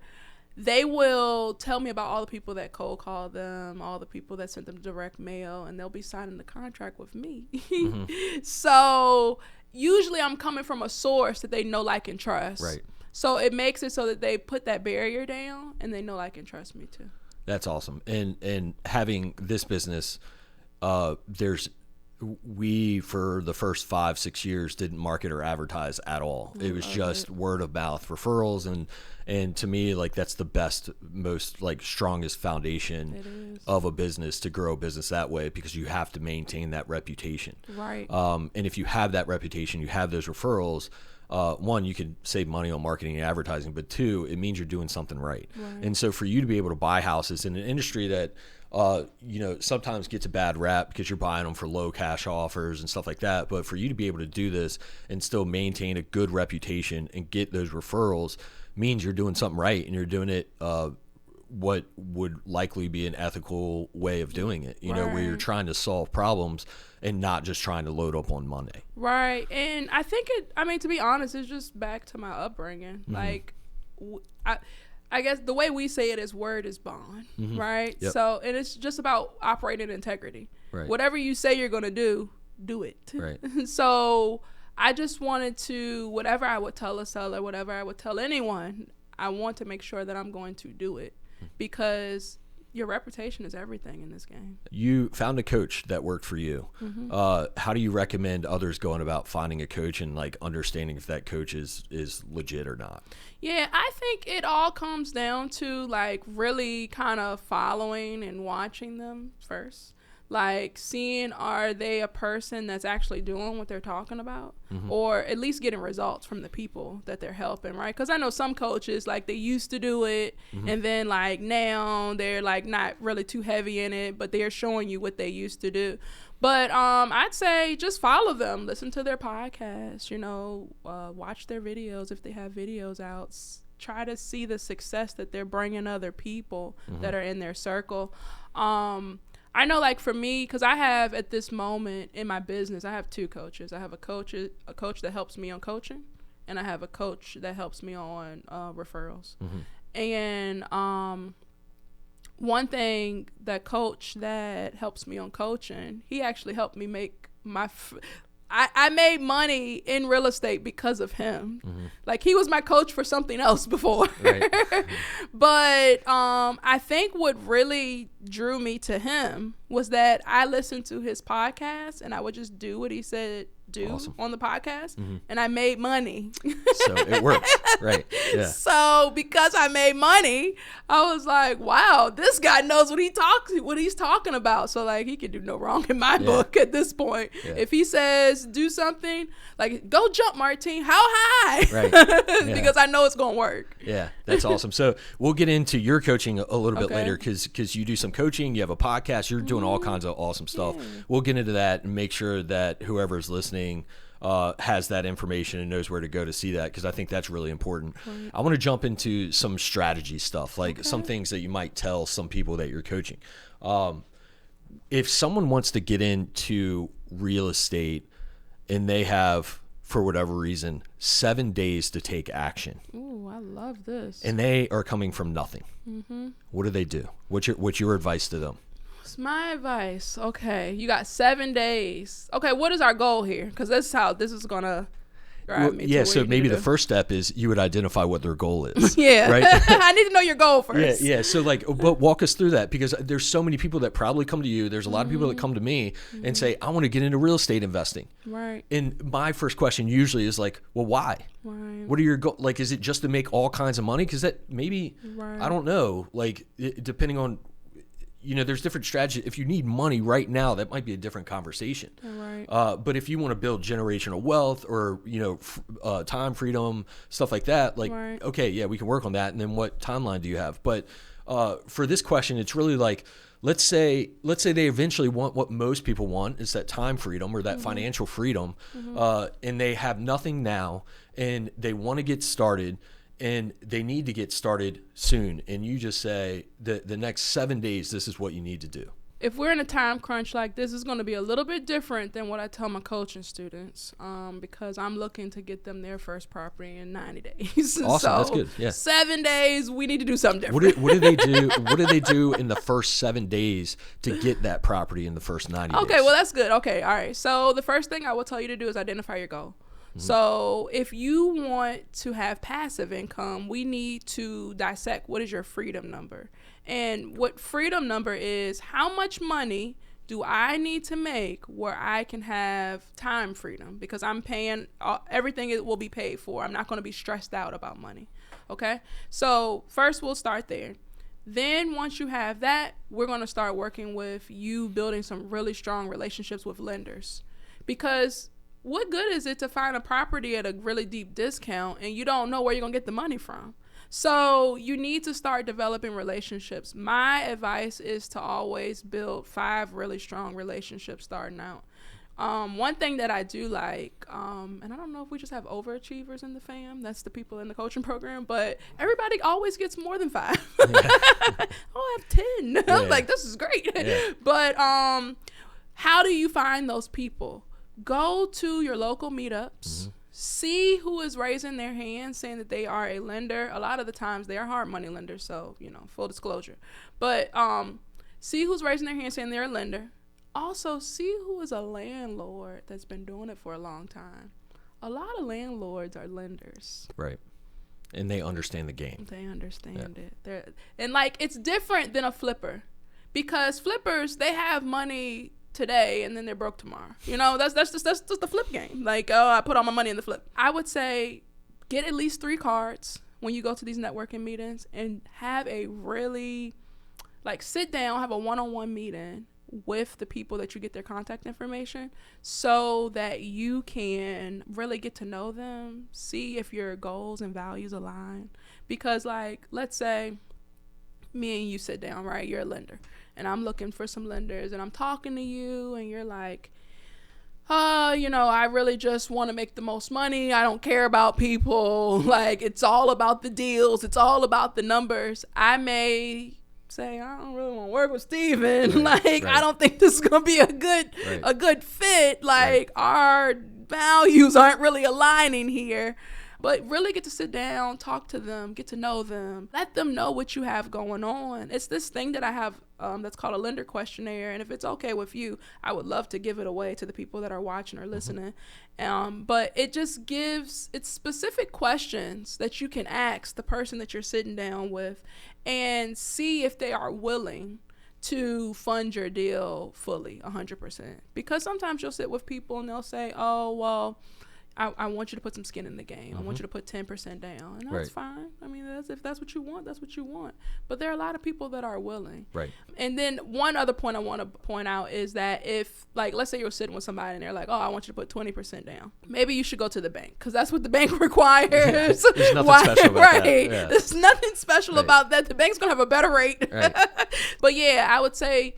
they will tell me about all the people that cold called them, all the people that sent them direct mail, and they'll be signing the contract with me. Mm-hmm. So usually I'm coming from a source that they know, like, and trust. Right. So it makes it so that they put that barrier down and they know, like, and trust me too. That's awesome. And having this business, we for the first 5-6 years didn't market or advertise at all. It was just word of mouth referrals, and to me, like, that's the best, most like strongest foundation of a business, to grow a business that way, because you have to maintain that reputation. Right. And if you have that reputation, you have those referrals. One, you can save money on marketing and advertising, but two, it means you're doing something right. And so for you to be able to buy houses in an industry that sometimes gets a bad rap because you're buying them for low cash offers and stuff like that. But for you to be able to do this and still maintain a good reputation and get those referrals means you're doing something right, and you're doing it what would likely be an ethical way of doing it, where you're trying to solve problems and not just trying to load up on Monday. Right. And I think to be honest, it's just back to my upbringing. Mm-hmm. Like, I guess the way we say it is word is bond, mm-hmm. right? Yep. So, and it's just about operating integrity. Right. Whatever you say you're going to do it. Right. So I just wanted to, whatever I would tell a seller, whatever I would tell anyone, I want to make sure that I'm going to do it, because your reputation is everything in this game. You found a coach that worked for you. Mm-hmm. How do you recommend others going about finding a coach and like understanding if that coach is legit or not? Yeah, I think it all comes down to like really kind of following and watching them first. Like seeing, are they a person that's actually doing what they're talking about, mm-hmm. or at least getting results from the people that they're helping, right? Because I know some coaches, like, they used to do it, mm-hmm. and then like now they're like not really too heavy in it, but they're showing you what they used to do. But I'd say just follow them, listen to their podcasts, watch their videos if they have videos out. Try to see the success that they're bringing other people, mm-hmm. that are in their circle. I know, like, for me, because I have at this moment in my business, I have two coaches. I have a coach that helps me on coaching, and I have a coach that helps me on referrals. Mm-hmm. And one thing, that coach that helps me on coaching, he actually helped me make I made money in real estate because of him. Mm-hmm. Like, he was my coach for something else before. Right. But I think what really drew me to him was that I listened to his podcast, and I would just do what he said on the podcast, mm-hmm. and I made money. So it works. Right. Yeah. So because I made money, I was like, wow, this guy knows what he's talking about. So like, he can do no wrong in my book at this point. Yeah. If he says do something, like, go jump, Martine, how high? Right. Yeah. Because I know it's going to work. Yeah, that's awesome. So we'll get into your coaching a little bit later, because you do some coaching, you have a podcast, you're doing all kinds of awesome stuff. Yeah. We'll get into that and make sure that whoever's listening has that information and knows where to go to see that, because I think that's really important. Right. I want to jump into some strategy stuff, like some things that you might tell some people that you're coaching. If someone wants to get into real estate and they have, for whatever reason, 7 days to take action. Ooh, I love this. And they are coming from nothing. Mm-hmm. What do they do? What's your advice to them? My advice. Okay, you got 7 days. Okay, what is our goal here? Because this is how this is gonna drive me. Yeah, so maybe the first step is you would identify what their goal is. Yeah, right. I need to know your goal first. Yeah. So like, but walk us through that, because there's so many people that probably come to you. There's a lot of people that come to me and say, I want to get into real estate investing. Right. And my first question usually is like, well, why? Right. What are your goals? Like, is it just to make all kinds of money? Because that maybe, I don't know. Like, depending on. There's different strategies. If you need money right now, that might be a different conversation. Right. But if you want to build generational wealth or, time freedom, stuff like that, like, okay, yeah, we can work on that. And then what timeline do you have? But for this question, it's really like, let's say they eventually want what most people want, is that time freedom or that financial freedom, and they have nothing now, and they want to get started, and they need to get started soon. And you just say the next 7 days, this is what you need to do. If we're in a time crunch like this, it's going to be a little bit different than what I tell my coaching students, because I'm looking to get them their first property in 90 days. Awesome, so that's good. Yeah. 7 days, we need to do something different. What do they do? What do they do in the first 7 days to get that property in the first 90 days? Okay, well, that's good. Okay, all right. So the first thing I will tell you to do is identify your goal. So if you want to have passive income, we need to dissect what is your freedom number. And what freedom number is, how much money do I need to make where I can have time freedom? Because I'm paying, everything will be paid for. I'm not going to be stressed out about money. Okay? So first we'll start there. Then once you have that, we're going to start working with you building some really strong relationships with lenders. Because what good is it to find a property at a really deep discount and you don't know where you're going to get the money from? So you need to start developing relationships. My advice is to always build 5 really strong relationships starting out. One thing that I do like, and I don't know if we just have overachievers in the fam, that's the people in the coaching program, but everybody always gets more than 5. Yeah. I have 10. Yeah. I'm like, this is great. Yeah. But how do you find those people? Go to your local meetups, see who is raising their hand saying that they are a lender. A lot of the times they are hard money lenders, so, full disclosure. But see who's raising their hand saying they're a lender. Also, see who is a landlord that's been doing it for a long time. A lot of landlords are lenders. Right. And they understand the game. They understand it. It's different than a flipper. Because flippers, they have money today and then they're broke tomorrow. That's just the flip game. Like, oh, I put all my money in the flip. I would say get at least 3 cards when you go to these networking meetings and have a really, sit down, have a one-on-one meeting with the people that you get their contact information so that you can really get to know them, see if your goals and values align. Because, let's say me and you sit down, right? You're a lender. And I'm looking for some lenders and I'm talking to you and you're like, I really just want to make the most money. I don't care about people. It's all about the deals. It's all about the numbers. I may say, I don't really want to work with Steven. Right. I don't think this is going to be a good fit. Our values aren't really aligning here. But really get to sit down, talk to them, get to know them, let them know what you have going on. It's this thing that I have that's called a lender questionnaire. And if it's okay with you, I would love to give it away to the people that are watching or listening. But it just gives, it's specific questions that you can ask the person that you're sitting down with and see if they are willing to fund your deal fully, 100%. Because sometimes you'll sit with people and they'll say, oh, well, I want you to put some skin in the game. I want you to put 10% down. And that's fine. I mean, if that's what you want, that's what you want. But there are a lot of people that are willing. Right. And then one other point I want to point out is that if, let's say you're sitting with somebody and they're like, oh, I want you to put 20% down. Maybe you should go to the bank because that's what the bank requires. Yeah. There's nothing special about that. Yeah. There's nothing special about that. The bank's going to have a better rate. Right. But yeah, I would say,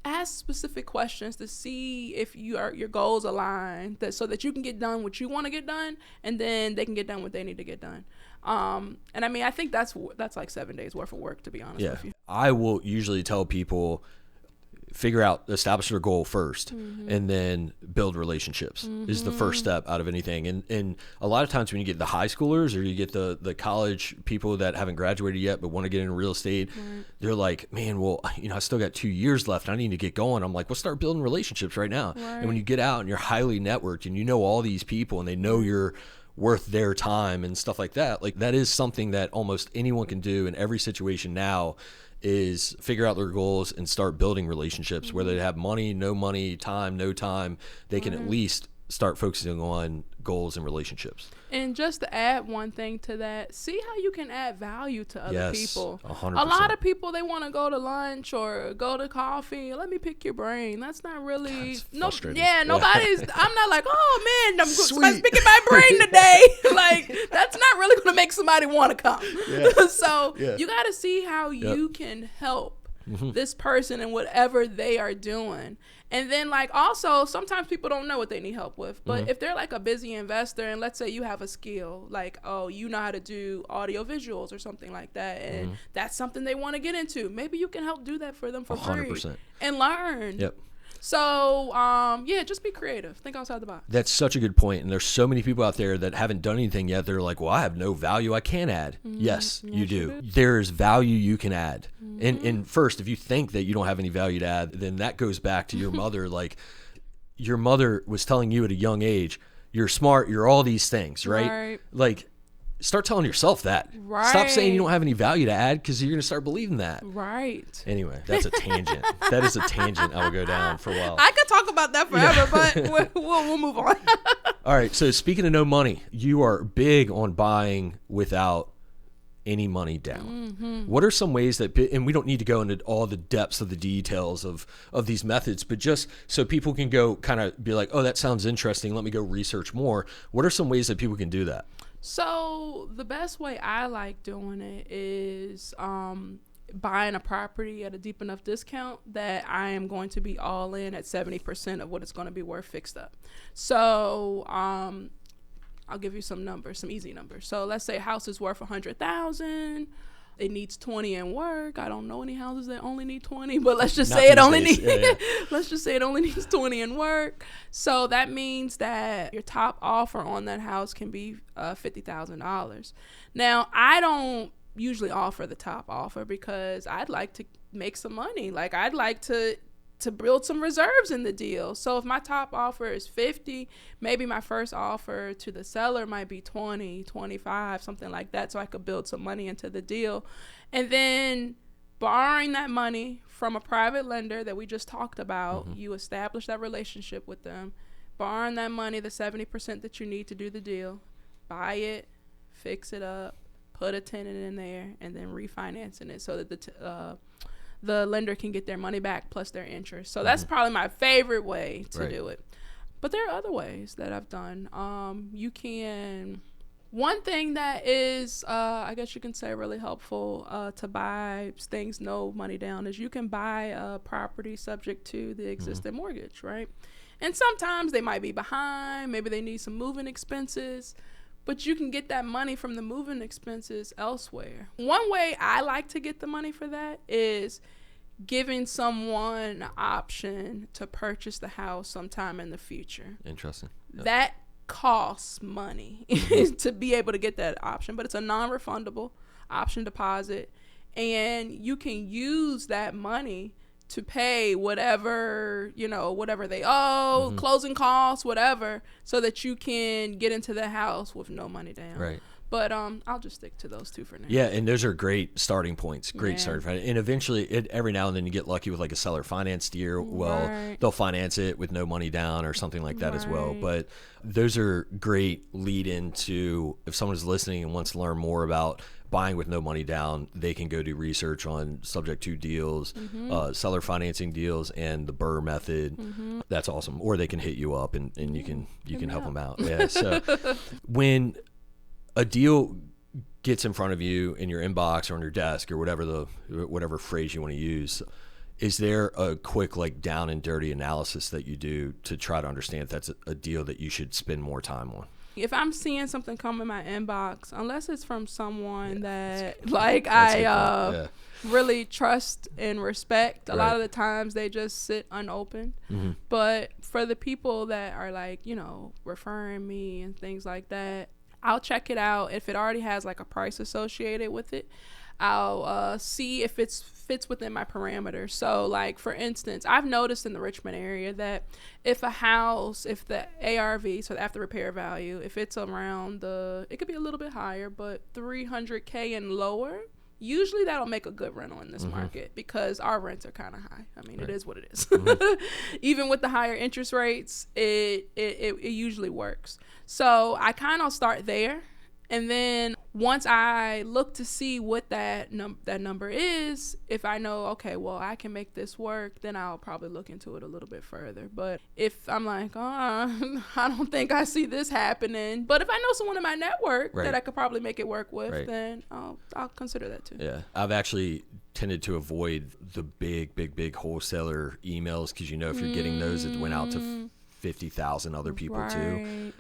ask specific questions to see if your goals align, so that you can get done what you want to get done, and then they can get done what they need to get done. And I mean, I think that's 7 days worth of work, to be honest with you. I will usually tell people, establish their goal first, and then build relationships is the first step out of anything. And a lot of times when you get the high schoolers or you get the college people that haven't graduated yet but want to get into real estate, they're like, man, well, I still got 2 years left. I need to get going. I'm like, well, start building relationships right now. Right. And when you get out and you're highly networked and you know all these people and they know you're worth their time and stuff like that, that is something that almost anyone can do in every situation now, is figure out their goals and start building relationships, whether they have money, no time, they can at least start focusing on goals and relationships. And just to add one thing to that, see how you can add value to other people. 100%. A lot of people, they want to go to lunch or go to coffee. Let me pick your brain. That's not really frustrating. Nobody's. I'm not like, oh man, I'm picking my brain today. Like, that's not really going to make somebody want to come. So you got to see how you can help this person in whatever they are doing. And then, like, also, sometimes people don't know what they need help with. But if they're, like, a busy investor, and let's say you have a skill, like, oh, you know how to do audio visuals or something like that, and that's something they want to get into, maybe you can help do that for them for 100%. Free and learn. Yep. So, just be creative. Think outside the box. That's such a good point. And there's so many people out there that haven't done anything yet. They're like, well, I have no value I can add. Yes, you do. There's value you can add. And first, if you think that you don't have any value to add, then that goes back to your mother. Like, your mother was telling you at a young age, you're smart, you're all these things, right? Like, start telling yourself that. Stop saying you don't have any value to add, because you're going to start believing that. Anyway, that's a tangent. That is a tangent I will go down for a while. I could talk about that forever, but we'll move on. All right. So speaking of no money, you are big on buying without any money down. What are some ways that, and we don't need to go into all the depths of the details of these methods, but just so people can go kind of be like, oh, that sounds interesting, let me go research more. What are some ways that people can do that? So the best way I like doing it is buying a property at a deep enough discount that I am going to be all in at 70% of what it's going to be worth fixed up. So I'll give you some numbers, some easy numbers. So let's say a house is worth $100,000. It needs 20 in work. I don't know any houses that only need 20, but let's just say it only needs let's just say it only needs 20 in work. So that means that your top offer on that house can be $50,000. Now, I don't usually offer the top offer because I'd like to make some money. Like, I'd like to build some reserves in the deal. So if my top offer is 50, maybe my first offer to the seller might be 20, 25, something like that, so I could build some money into the deal. And then borrowing that money from a private lender that we just talked about, you establish that relationship with them, borrowing that money, the 70% that you need to do the deal, buy it, fix it up, put a tenant in there, and then refinancing it so that the lender can get their money back plus their interest. So that's probably my favorite way to do it. But there are other ways that I've done. You can, one thing that is, I guess you can say really helpful to buy things no money down is you can buy a property subject to the existing mortgage, right? And sometimes they might be behind, maybe they need some moving expenses, but you can get that money from the moving expenses elsewhere. One way I like to get the money for that is giving someone an option to purchase the house sometime in the future. Interesting. Yep. That costs money to be able to get that option, but it's a non-refundable option deposit, and you can use that money to pay whatever they owe, closing costs, whatever, so that you can get into the house with no money down. Right. But I'll just stick to those two for now. Yeah, and those are great starting points. Starting point. And eventually, every now and then you get lucky with like a seller finance deal. Well, they'll finance it with no money down or something like that as well. But those are great lead into, if someone's listening and wants to learn more about buying with no money down, they can go do research on subject to deals, seller financing deals, and the Burr method. That's awesome. Or they can hit you up and you can help them out. Yeah. So when a deal gets in front of you in your inbox or on your desk or whatever phrase you want to use, is there a quick like down and dirty analysis that you do to try to understand if that's a deal that you should spend more time on? If I'm seeing something come in my inbox, unless it's from someone that like I really trust and respect, a lot of the times they just sit unopened. But for the people that are like, referring me and things like that, I'll check it out. If it already has like a price associated with it, I'll see if it fits within my parameters. So like, for instance, I've noticed in the Richmond area that if a house, if the ARV, so the after repair value, if it's around it could be a little bit higher, but $300K and lower, usually that'll make a good rental in this market because our rents are kind of high. I mean, it is what it is. Even with the higher interest rates, it usually works. So I kind of start there. And then once I look to see what that number is, if I know, okay, well, I can make this work, then I'll probably look into it a little bit further. But if I'm like, I don't think I see this happening. But if I know someone in my network that I could probably make it work with, then I'll consider that too. Yeah. I've actually tended to avoid the big wholesaler emails because, if you're getting those, it went out to 50,000 other people too.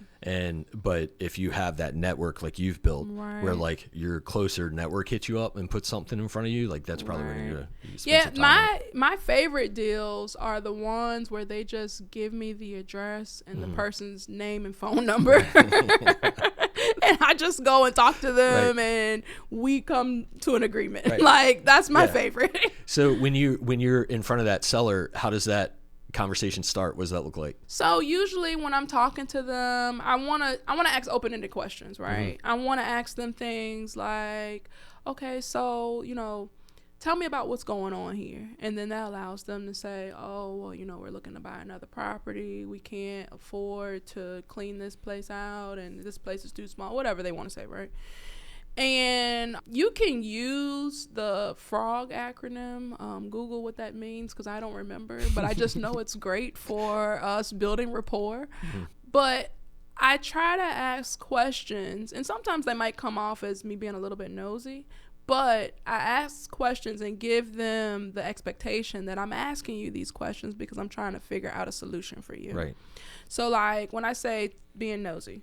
But if you have that network like you've built where like your closer network hits you up and puts something in front of you, like that's probably where you're gonna spend some time my favorite deals are the ones where they just give me the address and the person's name and phone number and I just go and talk to them and we come to an agreement. Like that's my favorite. So when you're in front of that seller, how does that conversation start? What does that look like? So usually when I'm talking to them, I want to ask open-ended questions, right? I want to ask them things like, okay, so, tell me about what's going on here. And then that allows them to say, oh, well, we're looking to buy another property. We can't afford to clean this place out and this place is too small, whatever they want to say, right? And you can use the FROG acronym, Google what that means because I don't remember, but I just know it's great for us building rapport. But I try to ask questions, and sometimes they might come off as me being a little bit nosy, but I ask questions and give them the expectation that I'm asking you these questions because I'm trying to figure out a solution for you. Right. So like when I say being nosy,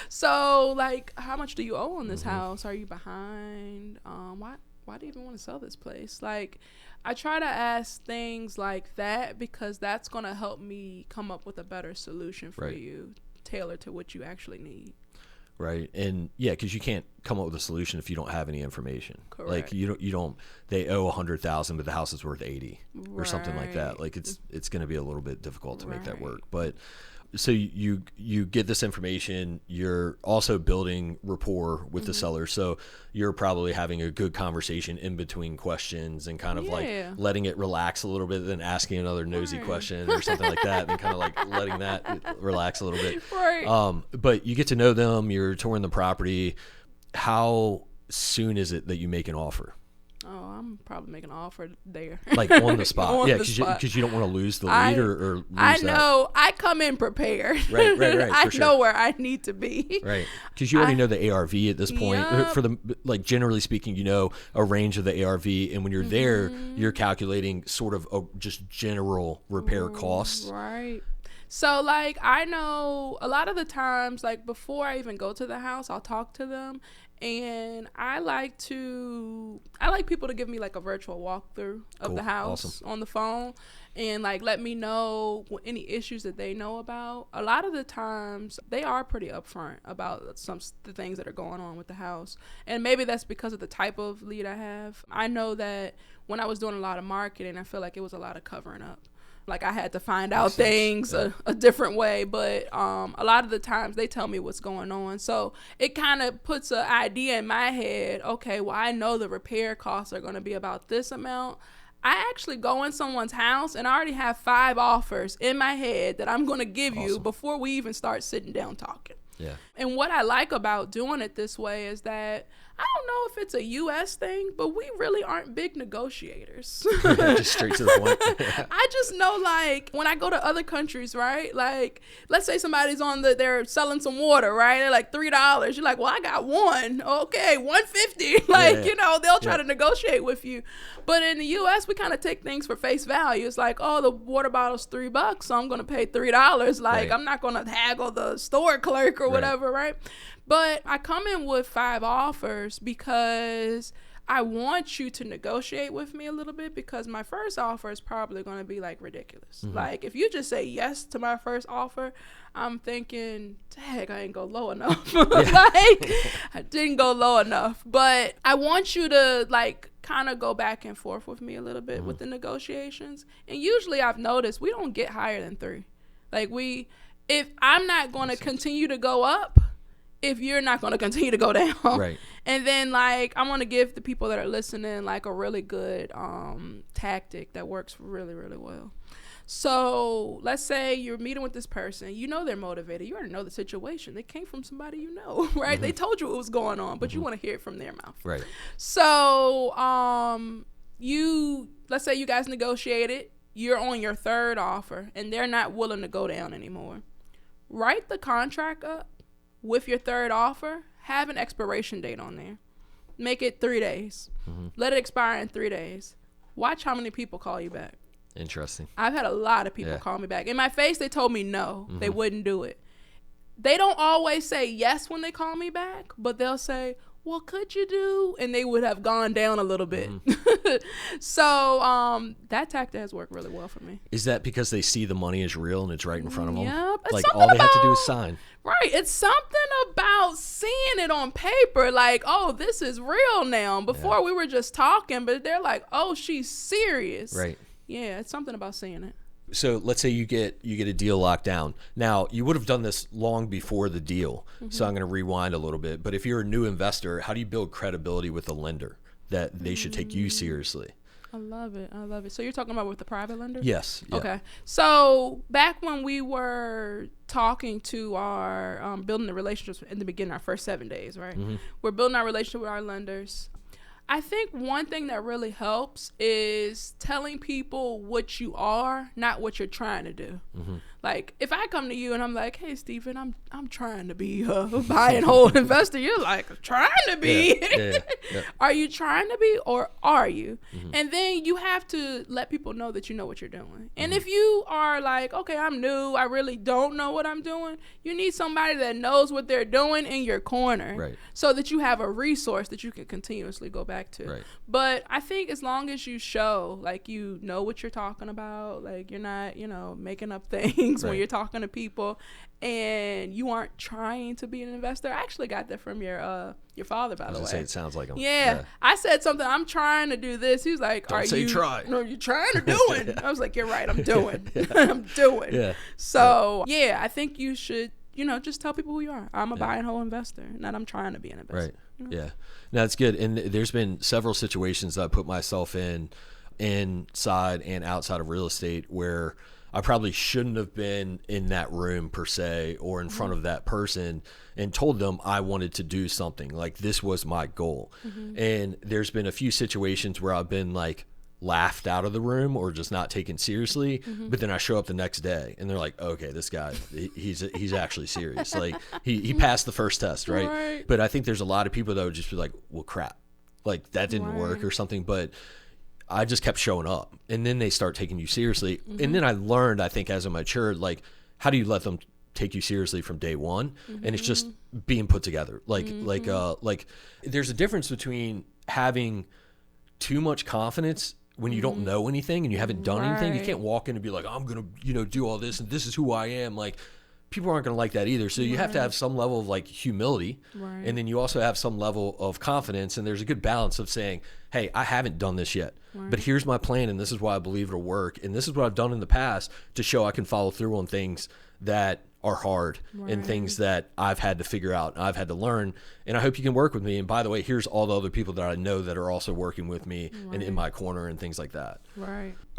so like how much do you owe on this house? Are you behind? Why do you even want to sell this place? Like I try to ask things like that because that's going to help me come up with a better solution for you, tailored to what you actually need. Right. And because you can't come up with a solution if you don't have any information. Correct. Like you don't, they owe 100,000, but the house is worth 80 or something like that. Like it's going to be a little bit difficult to make that work. But so you get this information, you're also building rapport with the seller. So you're probably having a good conversation in between questions and kind of like letting it relax a little bit, then asking another nosy question or something like that, and kind of like letting that relax a little bit. But you get to know them, you're touring the property. How soon is it that you make an offer? Oh, I'm probably making an offer there. Like on the spot. Because you don't want to lose the lead or lose I know. That. I come in prepared. Right. I know where I need to be. Right. Because you already know the ARV at this point. For the generally speaking, a range of the ARV. And when you're there, you're calculating sort of just general repair costs. Right. So, like, I know a lot of the times, like, before I even go to the house, I'll talk to them. And I like people to give me, like, a virtual walkthrough of the house on the phone and, like, let me know any issues that they know about. A lot of the times, they are pretty upfront about the things that are going on with the house. And maybe that's because of the type of lead I have. I know that when I was doing a lot of marketing, I feel like it was a lot of covering up. Like I had to find out things a different way, but a lot of the times they tell me what's going on. So it kind of puts an idea in my head. Okay, well, I know the repair costs are going to be about this amount. I actually go in someone's house and I already have 5 offers in my head that I'm going to give you before we even start sitting down talking. Yeah. And what I like about doing it this way is that I don't know if it's a U.S. thing, but we really aren't big negotiators. Just straight to the point. I just know, like, when I go to other countries, right? Like, let's say somebody's they're selling some water, right? They're like $3. You're like, well, I got one. Okay, $1.50. Like, they'll try to negotiate with you. But in the U.S., we kind of take things for face value. It's like, oh, the water bottle's $3, so I'm going to pay $3. Like, I'm not going to haggle the store clerk or whatever, right? But I come in with 5 offers because I want you to negotiate with me a little bit because my first offer is probably going to be like ridiculous. Like if you just say yes to my first offer, I'm thinking, dang, I ain't go low enough. Like I didn't go low enough. But I want you to like kind of go back and forth with me a little bit with the negotiations. And usually I've noticed we don't get higher than 3. Like if I'm not going to continue to go up, if you're not going to continue to go down. Right. And then, like, I want to give the people that are listening, like, a really good tactic that works really, really well. So let's say you're meeting with this person. You know they're motivated. You already know the situation. They came from somebody you know, right? They told you what was going on, but you want to hear it from their mouth. Right. So let's say you guys negotiated. You're on your third offer, and they're not willing to go down anymore. Write the contract up with your third offer. Have an expiration date on there. Make it 3 days. Let it expire in 3 days. Watch how many people call you back. Interesting. I've had a lot of people call me back. In my face, they told me no. They wouldn't do it. They don't always say yes when they call me back, but they'll say, well, could you do? And they would have gone down a little bit. So that tactic has worked really well for me. Is that because they see the money is real and it's right in front of them? Yep. Like all they have to do is sign. Right. It's something about seeing it on paper. Like, oh, this is real now. Before we were just talking, but they're like, oh, she's serious. Right. Yeah, it's something about seeing it. So let's say you get a deal locked down. Now, you would have done this long before the deal. So I'm going to rewind a little bit. But if you're a new investor, how do you build credibility with the lender that they should take you seriously? I love it. I love it. So you're talking about with the private lender? Yes. Yeah. Okay. So back when we were talking to our building the relationships in the beginning, our first 7 days, right? We're building our relationship with our lenders. I think one thing that really helps is telling people what you are, not what you're trying to do. Like, if I come to you and I'm like, hey, Stephen, I'm trying to be a buy and hold investor. You're like, trying to be. Are you trying to be, or are you? And then you have to let people know that you know what you're doing. And if you are like, okay, I'm new, I really don't know what I'm doing, you need somebody that knows what they're doing in your corner, so that you have a resource that you can continuously go back to. But I think as long as you show, like, you know what you're talking about, like, you're not, making up things when you're talking to people, and you aren't trying to be an investor. I actually got that from your father, by the way. I was gonna say, it sounds like him. Yeah. I said something, I'm trying to do this. He was like, Don't say try. No, you're trying to do it. I was like, you're right, I'm doing. I'm doing. So, I think you should, just tell people who you are. I'm a buy and hold investor, not I'm trying to be an investor. Yeah. No, that's good. And there's been several situations that I put myself in, inside and outside of real estate, where I probably shouldn't have been in that room per se, or in front of that person, and told them I wanted to do something. Like, this was my goal. And there's been a few situations where I've been like laughed out of the room or just not taken seriously. But then I show up the next day and they're like, okay, this guy, he's actually serious. Like, he passed the first test, right? But I think there's a lot of people that would just be like, well, crap, like that didn't work or something. But I just kept showing up, and then they start taking you seriously. And then I learned, I think, as I matured, like, how do you let them take you seriously from day one? And it's just being put together. Like there's a difference between having too much confidence when you don't know anything and you haven't done anything. You can't walk in and be like, I'm going to, do all this, and this is who I am. Like, people aren't going to like that either. So you have to have some level of like humility. And then you also have some level of confidence. And there's a good balance of saying, hey, I haven't done this yet, but here's my plan. And this is why I believe it'll work. And this is what I've done in the past to show I can follow through on things that are hard and things that I've had to figure out and I've had to learn. And I hope you can work with me. And by the way, here's all the other people that I know that are also working with me and in my corner and things like that.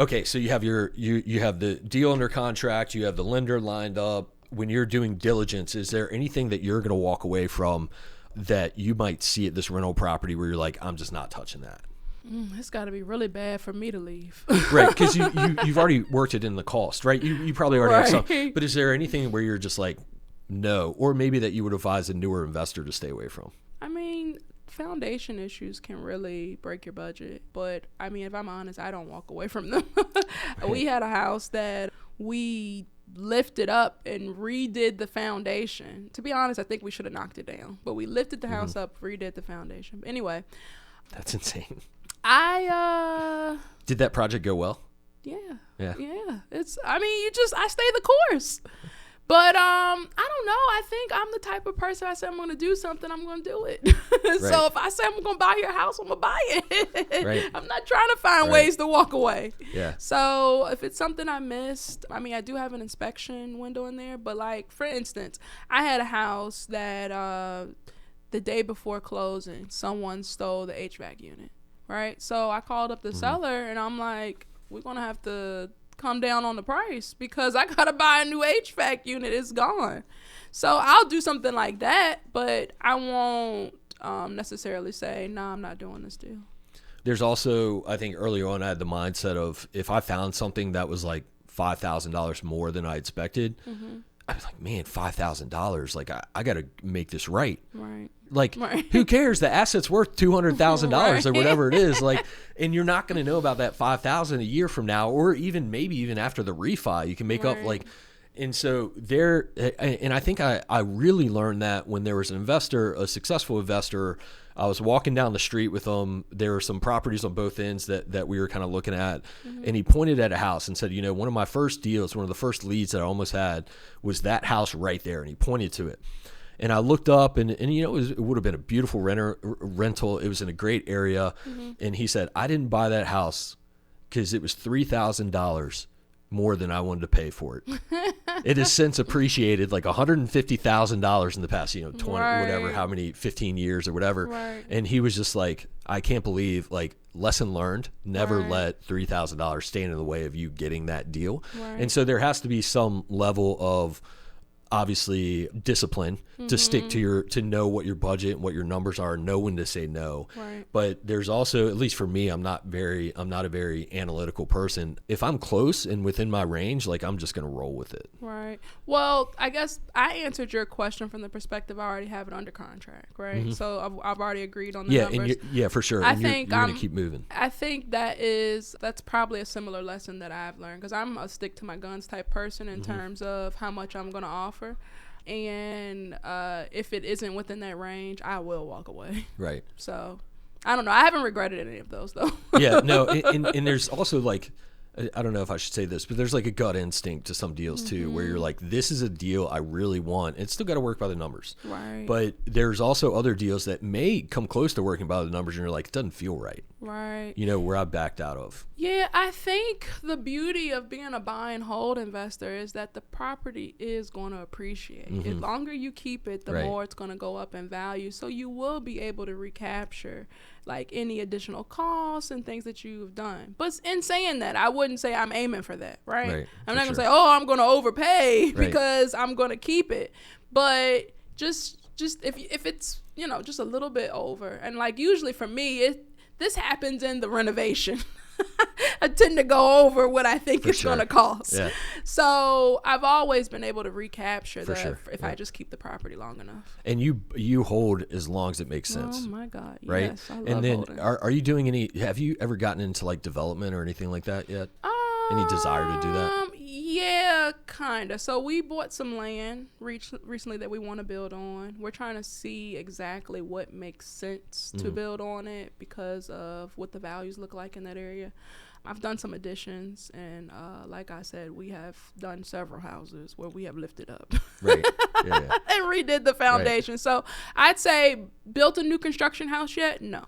Okay. So you have you have the deal under contract, you have the lender lined up. When you're doing diligence, is there anything that you're going to walk away from that you might see at this rental property where you're like, I'm just not touching that? It's got to be really bad for me to leave. Right, because you've already worked it in the cost, right? You probably already have some. But is there anything where you're just like, no, or maybe that you would advise a newer investor to stay away from? I mean, foundation issues can really break your budget. But, I mean, if I'm honest, I don't walk away from them. We had a house that we lifted up and redid the foundation. To be honest, I think we should have knocked it down. But we lifted the house up, redid the foundation. But anyway. That's insane. Did that project go well? Yeah. It's, I mean, I stay the course. But I don't know. I think I'm the type of person, I say I'm going to do something, I'm going to do it. So if I say I'm going to buy your house, I'm going to buy it. Right. I'm not trying to find ways to walk away. Yeah. So if it's something I missed, I mean, I do have an inspection window in there. But like, for instance, I had a house that the day before closing, someone stole the HVAC unit. Right. So I called up the seller and I'm like, we're going to have to come down on the price because I gotta buy a new HVAC unit. It's gone. So I'll do something like that, but I won't necessarily say, no, I'm not doing this deal. There's also, I think earlier on I had the mindset of if I found something that was like $5,000 more than I expected, I was like, man, $5,000. Like I got to make this right. Right. Like, who cares? The asset's worth $200,000 or whatever it is. Like, and you're not going to know about that $5,000 a year from now, or even maybe even after the refi, you can make up like. And so there, and I think I really learned that when there was an investor, a successful investor. I was walking down the street with him. There were some properties on both ends that we were kind of looking at. And he pointed at a house and said, you know, one of my first deals, one of the first leads that I almost had was that house right there. And he pointed to it. And I looked up and you know, it would have been a beautiful rental. It was in a great area. And he said, I didn't buy that house because it was $3,000 more than I wanted to pay for it. It has since appreciated like $150,000 in the past, you know, 20, whatever, how many, 15 years or whatever. And he was just like, I can't believe, like, lesson learned, never let $3,000 stand in the way of you getting that deal. And so there has to be some level of, obviously, discipline to stick to know what your budget and what your numbers are, know when to say no. But there's also, at least for me, I'm not a very analytical person. If I'm close and within my range, like, I'm just going to roll with it. Right. Well, I guess I answered your question from the perspective I already have it under contract, right? So I've already agreed on the numbers. And for sure. I and think you're going to keep moving. I think that's probably a similar lesson that I've learned because I'm a stick to my guns type person in terms of how much I'm going to offer. And if it isn't within that range, I will walk away. Right. So I don't know. I haven't regretted any of those though. Yeah, no. And there's also like, I don't know if I should say this, but there's like a gut instinct to some deals too, where you're like, this is a deal I really want. It's still got to work by the numbers. Right. But there's also other deals that may come close to working by the numbers and you're like, it doesn't feel right. Right. You know, where I backed out of. Yeah, I think the beauty of being a buy and hold investor is that the property is going to appreciate. The longer you keep it, the more it's going to go up in value. So you will be able to recapture like any additional costs and things that you've done. But in saying that, I wouldn't say I'm aiming for that, right? I'm not going to say, oh, I'm going to overpay because I'm going to keep it. But just if it's, you know, just a little bit over. And like usually for me, this happens in the renovation. I tend to go over what I think it's going to cost. Yeah. So I've always been able to recapture that if I just keep the property long enough. And you hold as long as it makes sense. Oh my God. Right. Yes, I love and then holding. Are you doing have you ever gotten into like development or anything like that yet? Any desire to do that? Yeah, kind of. So we bought some land recently that we want to build on. We're trying to see exactly what makes sense to build on it because of what the values look like in that area. I've done some additions, and like I said, we have done several houses where we have lifted up. Right. Yeah. And redid the foundation. Right. So I'd say built a new construction house yet? No.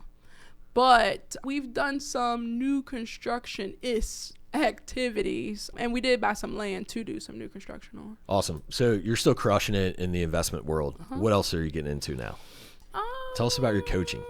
But we've done some new construction-ish activities, and we did buy some land to do some new construction on. Awesome. So you're still crushing it in the investment world. What else are you getting into now? Tell us about your coaching.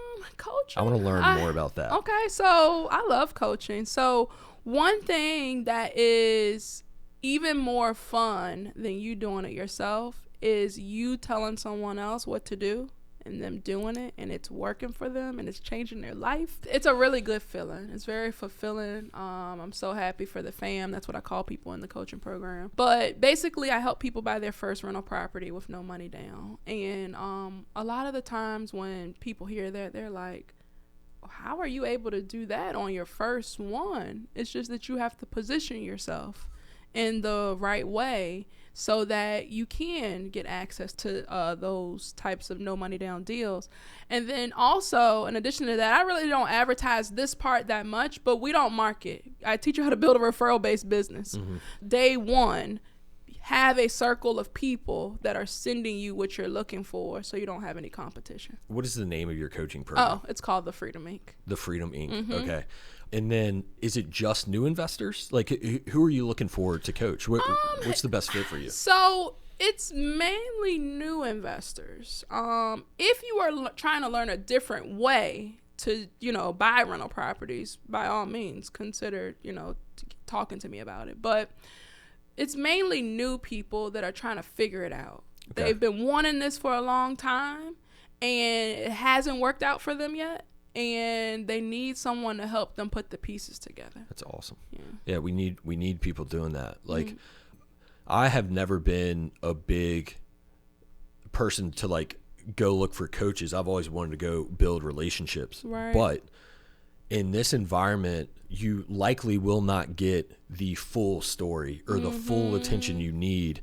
I want to learn more about that. Okay, so I love coaching. So one thing that is even more fun than you doing it yourself is you telling someone else what to do and them doing it, and it's working for them and it's changing their life. It's a really good feeling. It's very fulfilling. I'm so happy for the fam. That's what I call people in the coaching program. But basically, I help people buy their first rental property with no money down. And a lot of the times when people hear that, they're like, how are you able to do that on your first one? It's just that you have to position yourself in the right way so that you can get access to those types of no money down deals. And then also, in addition to that, I really don't advertise this part that much, but we don't market. I teach you how to build a referral-based business. Day one, have a circle of people that are sending you what you're looking for, so you don't have any competition. What is the name of your coaching program? Oh, it's called the Freedom Inc. The Freedom Inc. Okay. And then is it just new investors? Like, who are you looking for to coach? What's the best fit for you? So it's mainly new investors. If you are trying to learn a different way to, buy rental properties, by all means, consider, talking to me about it. But it's mainly new people that are trying to figure it out. Okay. They've been wanting this for a long time, and it hasn't worked out for them yet. And they need someone to help them put the pieces together. That's awesome. Yeah, we need people doing that. Like, I have never been a big person to like go look for coaches. I've always wanted to go build relationships. Right. But in this environment, you likely will not get the full story or the full attention you need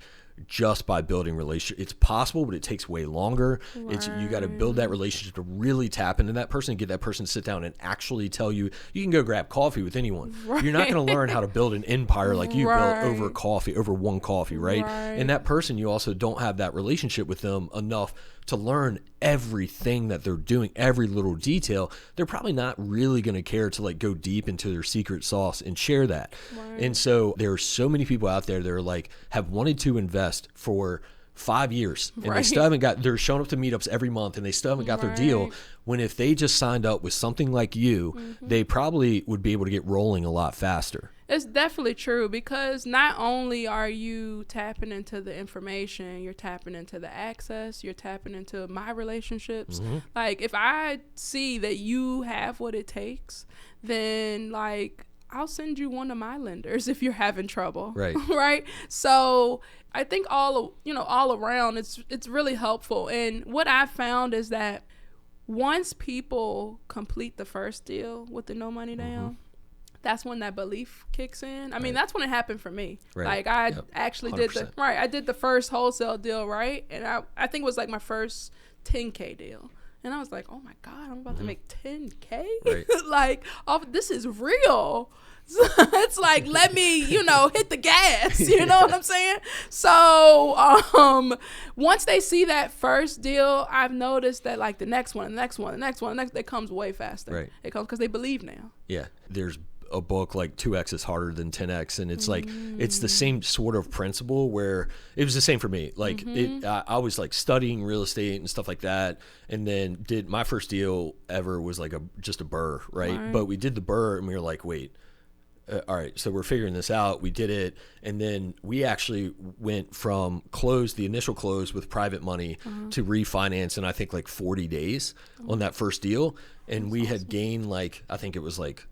just by building relationships. It's possible, but it takes way longer. Right. You got to build that relationship to really tap into that person and get that person to sit down and actually tell you. You can go grab coffee with anyone. Right. You're not going to learn how to build an empire like you built over coffee, over one coffee, right? And that person, you also don't have that relationship with them enough to learn everything that they're doing, every little detail. They're probably not really going to care to like go deep into their secret sauce and share that. Right. And so there are so many people out there that are like, have wanted to invest for 5 years and they still haven't they're showing up to meetups every month and they still haven't got their deal, when if they just signed up with something like you, they probably would be able to get rolling a lot faster. It's definitely true, because not only are you tapping into the information, you're tapping into the access, you're tapping into my relationships. Like, if I see that you have what it takes, then like I'll send you one of my lenders if you're having trouble. Right. Right. So I think all around it's really helpful. And what I've found is that once people complete the first deal with the no money down, that's when that belief kicks in. I mean, that's when it happened for me. Right. Like, I actually 100%. I did the first wholesale deal, right? And I think it was like my first 10K deal. And I was like, oh my God, I'm about to make 10K? Right. Like, this is real. So it's like, let me, hit the gas. You know what I'm saying? So once they see that first deal, I've noticed that like the next one, it comes way faster. Right. It comes because they believe now. Yeah. There's a book like 2X is harder than 10X, and it's like it's the same sort of principle where it was the same for me. Like I was like studying real estate and stuff like that, and then did my first deal ever was like just a burr, right? But we did the burr and we were like, wait, all right, so we're figuring this out. We did it, and then we actually went from the initial close with private money to refinance in I think like 40 days on that first deal, and we had gained like, I think it was like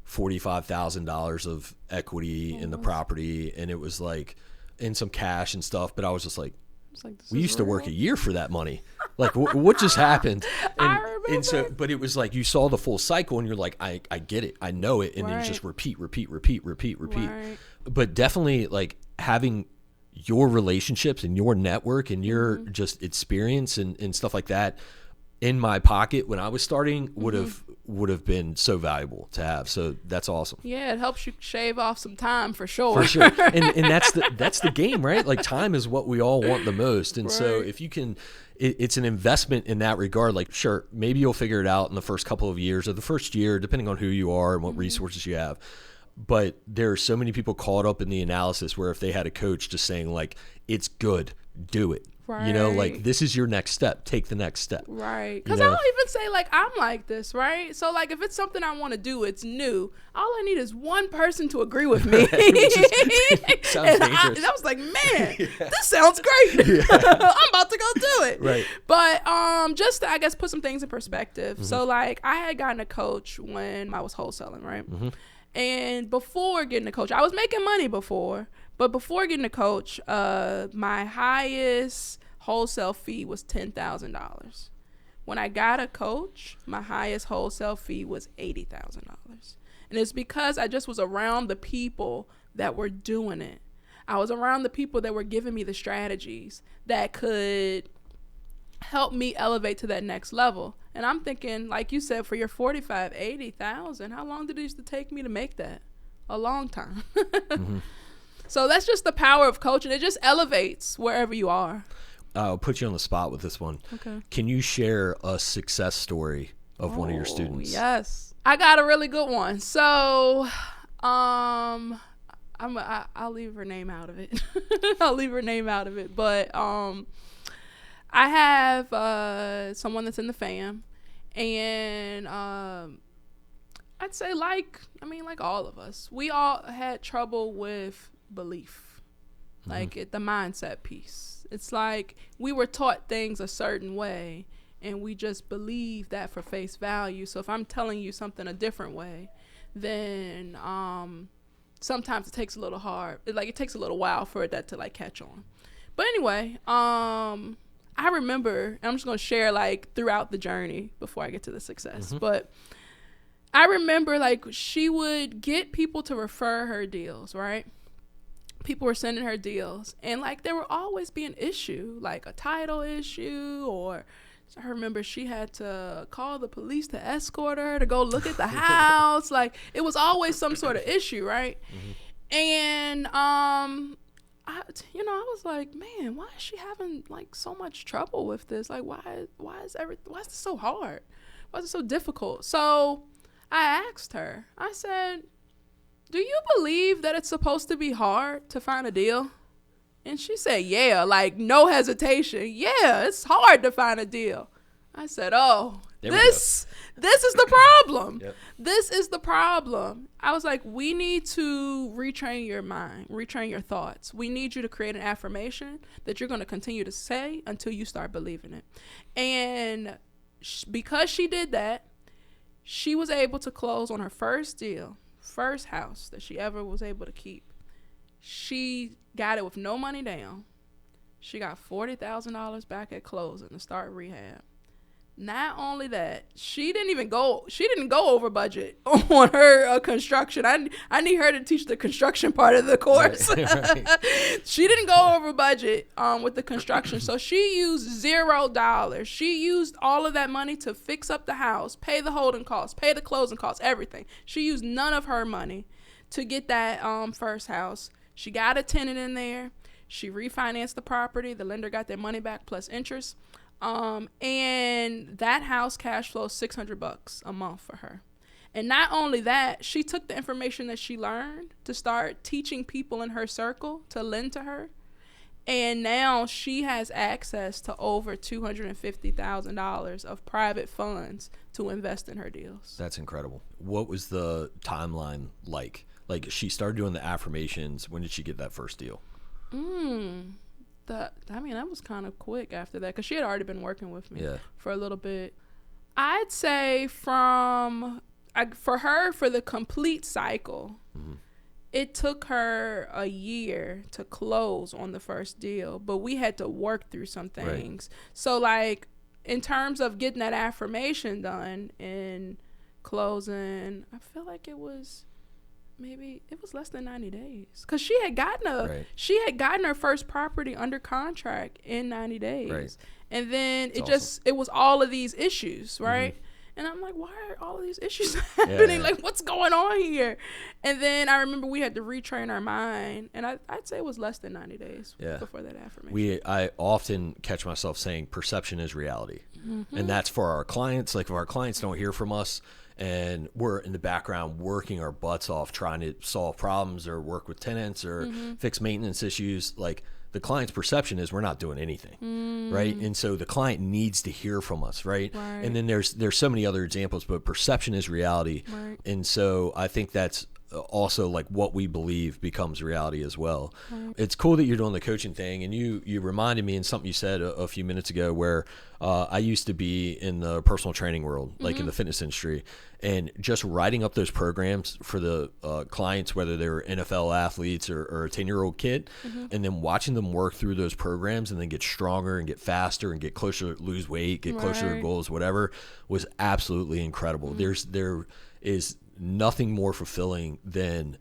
$45,000 of equity in the property, and it was like in some cash and stuff. But I was just like, we used to work a year for that money. Like, what just happened? And so, but it was like you saw the full cycle, and you're like, I get it, I know it, and then it's just repeat. Right. But definitely, like, having your relationships and your network and your just experience and stuff like that in my pocket when I was starting would have been so valuable to have. So that's awesome. Yeah, it helps you shave off some time for sure. For sure. And that's the game, right? Like, time is what we all want the most. And so if you can, it's an investment in that regard. Like, sure, maybe you'll figure it out in the first couple of years or the first year, depending on who you are and what resources you have. But there are so many people caught up in the analysis where if they had a coach just saying like, it's good, do it. Right. Like, this is your next step. Take the next step. Right. Because I don't even say, like, I'm like this, right? So, like, if it's something I want to do, it's new. All I need is one person to agree with me. Sounds dangerous. And I was like, man, this sounds great. I'm about to go do it. Right. But just to, I guess, put some things in perspective. So, like, I had gotten a coach when I was wholesaling, right? And before getting a coach, I was making money before. But before getting a coach, my highest wholesale fee was $10,000. When I got a coach, my highest wholesale fee was $80,000. And it's because I just was around the people that were doing it. I was around the people that were giving me the strategies that could help me elevate to that next level. And I'm thinking, like you said, for your 45, 80,000, how long did it used to take me to make that? A long time. So that's just the power of coaching. It just elevates wherever you are. I'll put you on the spot with this one. Okay. Can you share a success story of one of your students? Yes. I got a really good one. So, I'll leave her name out of it. But I have someone that's in the fam, and I'd say like all of us, we all had trouble with belief, like the mindset piece. It's like we were taught things a certain way, and we just believe that for face value. So if I'm telling you something a different way, then sometimes it takes a little it takes a little while for that to like catch on. But anyway, I remember, and I'm just gonna share like throughout the journey before I get to the success. But I remember like she would get people to refer her deals, right? People were sending her deals, and like there would always be an issue, like a title issue, or I remember she had to call the police to escort her to go look at the house. Like it was always some sort of issue, right? And I was like, man, why is she having like so much trouble with this? Like why is this so hard? Why is it so difficult? So I asked her, I said, do you believe that it's supposed to be hard to find a deal? And she said, yeah, like no hesitation. Yeah, it's hard to find a deal. I said, oh, this is the problem. Yep. This is the problem. I was like, we need to retrain your mind, retrain your thoughts. We need you to create an affirmation that you're going to continue to say until you start believing it. And because she did that, she was able to close on her first deal, first house that she ever was able to keep. She got it with no money down. She got $40,000 back at closing to start rehab. Not only that, she didn't go over budget on her construction. I need her to teach the construction part of the course. Right. She didn't go over budget with the construction. So she used $0. She used all of that money to fix up the house, pay the holding costs, pay the closing costs, everything. She used none of her money to get that first house. She got a tenant in there. She refinanced the property. The lender got their money back plus interest. And that house cash flows $600 a month for her. And not only that, she took the information that she learned to start teaching people in her circle to lend to her. And now she has access to over $250,000 of private funds to invest in her deals. That's incredible. What was the timeline like? Like she started doing the affirmations. When did she get that first deal? That was kind of quick after that because she had already been working with me for a little bit. I'd say for the complete cycle, it took her a year to close on the first deal, but we had to work through some things. Right. So like in terms of getting that affirmation done and closing, I feel like it was less than 90 days because she had gotten her first property under contract in 90 days. Right. And then it was all of these issues, right? And I'm like, why are all of these issues happening? Yeah. Like, what's going on here? And then I remember we had to retrain our mind, and I'd say it was less than 90 days before that affirmation. I often catch myself saying perception is reality. And that's for our clients. Like if our clients don't hear from us, and we're in the background working our butts off trying to solve problems or work with tenants or fix maintenance issues, like the client's perception is we're not doing anything, right? And so the client needs to hear from us, right? And then there's so many other examples, but perception is reality. Right. And so I think that's also like what we believe becomes reality as well. Right. It's cool that you're doing the coaching thing, and you reminded me in something you said a few minutes ago where I used to be in the personal training world, like in the fitness industry, and just writing up those programs for the clients, whether they were NFL athletes or a 10-year-old kid, and then watching them work through those programs and then get stronger and get faster and get closer, lose weight, get closer to their goals, whatever, was absolutely incredible. There is nothing more fulfilling than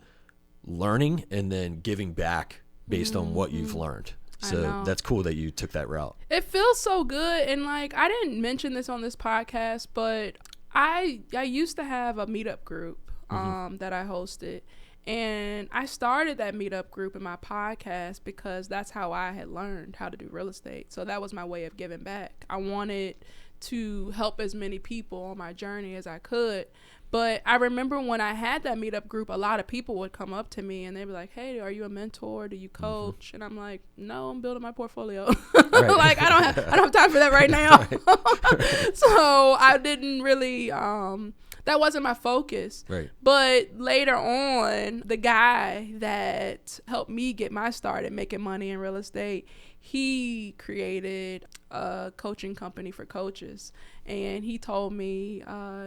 learning and then giving back based on what you've learned. So that's cool that you took that route. It feels so good. And like, I didn't mention this on this podcast, but I used to have a meetup group that I hosted. And I started that meetup group in my podcast because that's how I had learned how to do real estate. So that was my way of giving back. I wanted to help as many people on my journey as I could. But I remember when I had that meetup group, a lot of people would come up to me and they'd be like, hey, are you a mentor? Do you coach? Mm-hmm. And I'm like, no, I'm building my portfolio. Right. Like, I don't have time for that right now. Right. So I didn't really, that wasn't my focus. Right. But later on, the guy that helped me get my start at making money in real estate, he created a coaching company for coaches, and he told me,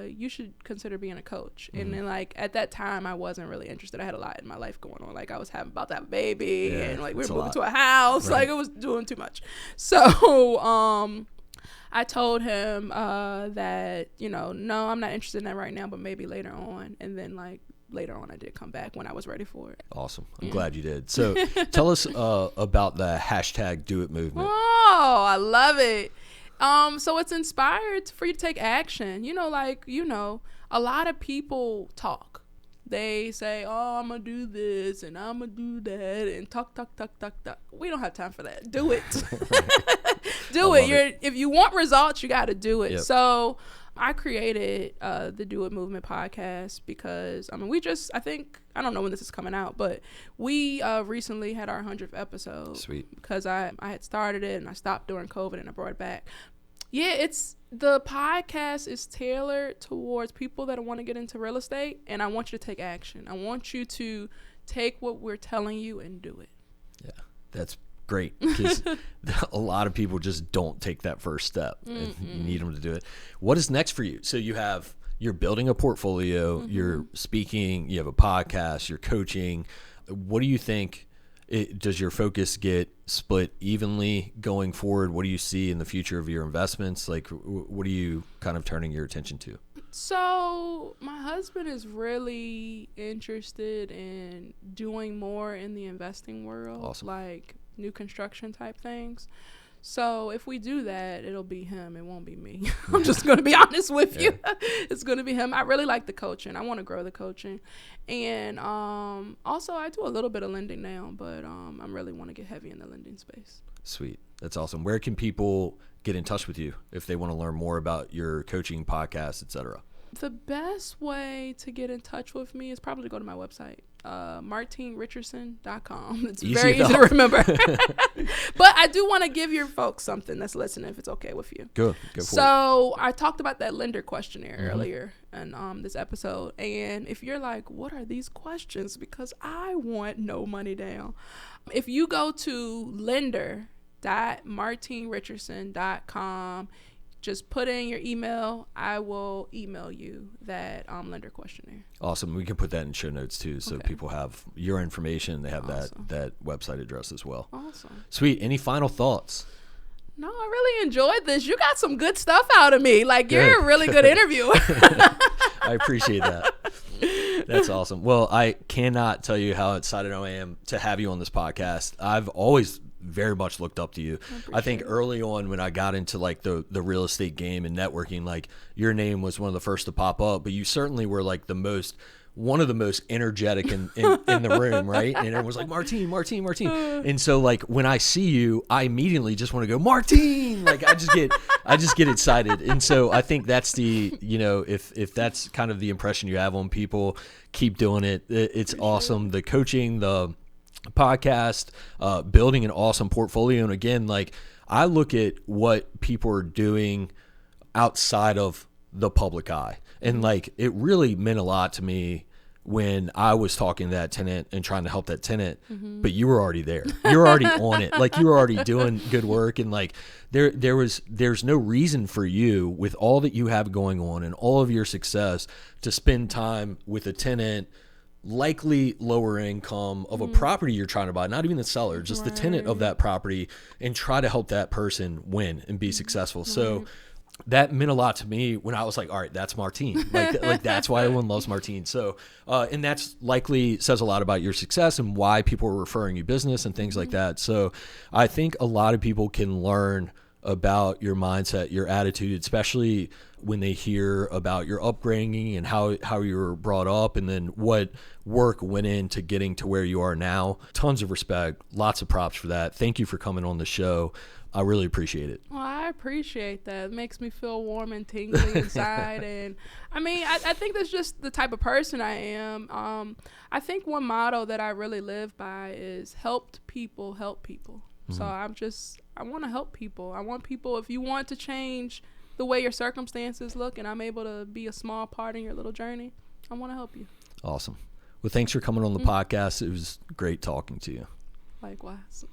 you should consider being a coach. Mm-hmm. And then, like, at that time, I wasn't really interested. I had a lot in my life going on. Like, I was about to have a baby, and like, we were moving to a house. Right. Like, it was doing too much. So, I told him that, no, I'm not interested in that right now, but maybe later on. And then, like, later on, I did come back when I was ready for it. Awesome. I'm glad you did. So tell us about the hashtag Do It movement. Oh, I love it. So it's inspired for you to take action. A lot of people talk. They say, oh, I'm going to do this and I'm going to do that and talk. We don't have time for that. Do it. Do it. If you want results, you got to do it. Yep. So I created the Do It Movement podcast because, I don't know when this is coming out, but we recently had our 100th episode. Sweet. Because I had started it and I stopped during COVID and I brought it back. Yeah, the podcast is tailored towards people that want to get into real estate, and I want you to take action. I want you to take what we're telling you and do it. Yeah, that's great, because a lot of people just don't take that first step. Mm-hmm. You need them to do it. What is next for you? So you're building a portfolio, mm-hmm. you're speaking, you have a podcast, you're coaching. What do you think? Does your focus get split evenly going forward? What do you see in the future of your investments? Like, what are you kind of turning your attention to? So my husband is really interested in doing more in the investing world. Awesome. Like new construction type things. So if we do that, it'll be him. It won't be me. I'm just going to be honest with you. It's going to be him. I really like the coaching. I want to grow the coaching. And also, I do a little bit of lending now, but I really want to get heavy in the lending space. Sweet. That's awesome. Where can people get in touch with you if they want to learn more about your coaching podcast, et cetera? The best way to get in touch with me is probably to go to my website, MartineRichardson.com. It's very easy to remember. But I do want to give your folks something that's listening, if it's okay with you. Go for it. So I talked about that lender questionnaire earlier in this episode. And if you're like, what are these questions? Because I want no money down. If you go to lender.martinerichardson.com, just put in your email. I will email you that lender questionnaire. Awesome. We can put that in show notes too, so people have your information. They have that website address as well. Awesome. Sweet. Any final thoughts? No, I really enjoyed this. You got some good stuff out of me. Like, you're a really good interviewer. I appreciate that. That's awesome. Well, I cannot tell you how excited I am to have you on this podcast. I've always very much looked up to you. I think early on when I got into like the real estate game and networking, like your name was one of the first to pop up, but you certainly were like one of the most energetic in the room, right? And everyone was like, Martine. And so like when I see you, I immediately just want to go, Martine. Like I just get excited. And so I think that's if that's kind of the impression you have on people, keep doing it. It's awesome. The coaching, the podcast, building an awesome portfolio. And again, like I look at what people are doing outside of the public eye, and like it really meant a lot to me when I was talking to that tenant and trying to help that tenant, but you were already there. You're already on it. Like you were already doing good work. And like there's no reason for you, with all that you have going on and all of your success, to spend time with a tenant, likely lower income, of a property you're trying to buy, not even the seller, just the tenant of that property, and try to help that person win and be successful. So that meant a lot to me when I was like, all right, that's Martine. Like that's why everyone loves Martine. So, and that's likely says a lot about your success and why people are referring you business and things like that. So I think a lot of people can learn about your mindset, your attitude, especially when they hear about your upbringing and how you were brought up, and then what work went into getting to where you are now. Tons of respect. Lots of props for that. Thank you for coming on the show. I really appreciate it. Well, I appreciate that. It makes me feel warm and tingly inside. And I mean, I think that's just the type of person I am. I think one motto that I really live by is help people help people. Mm-hmm. So I want to help people. I want people, if you want to change the way your circumstances look and I'm able to be a small part in your little journey, I want to help you. Awesome. Well, thanks for coming on the podcast. It was great talking to you. Likewise.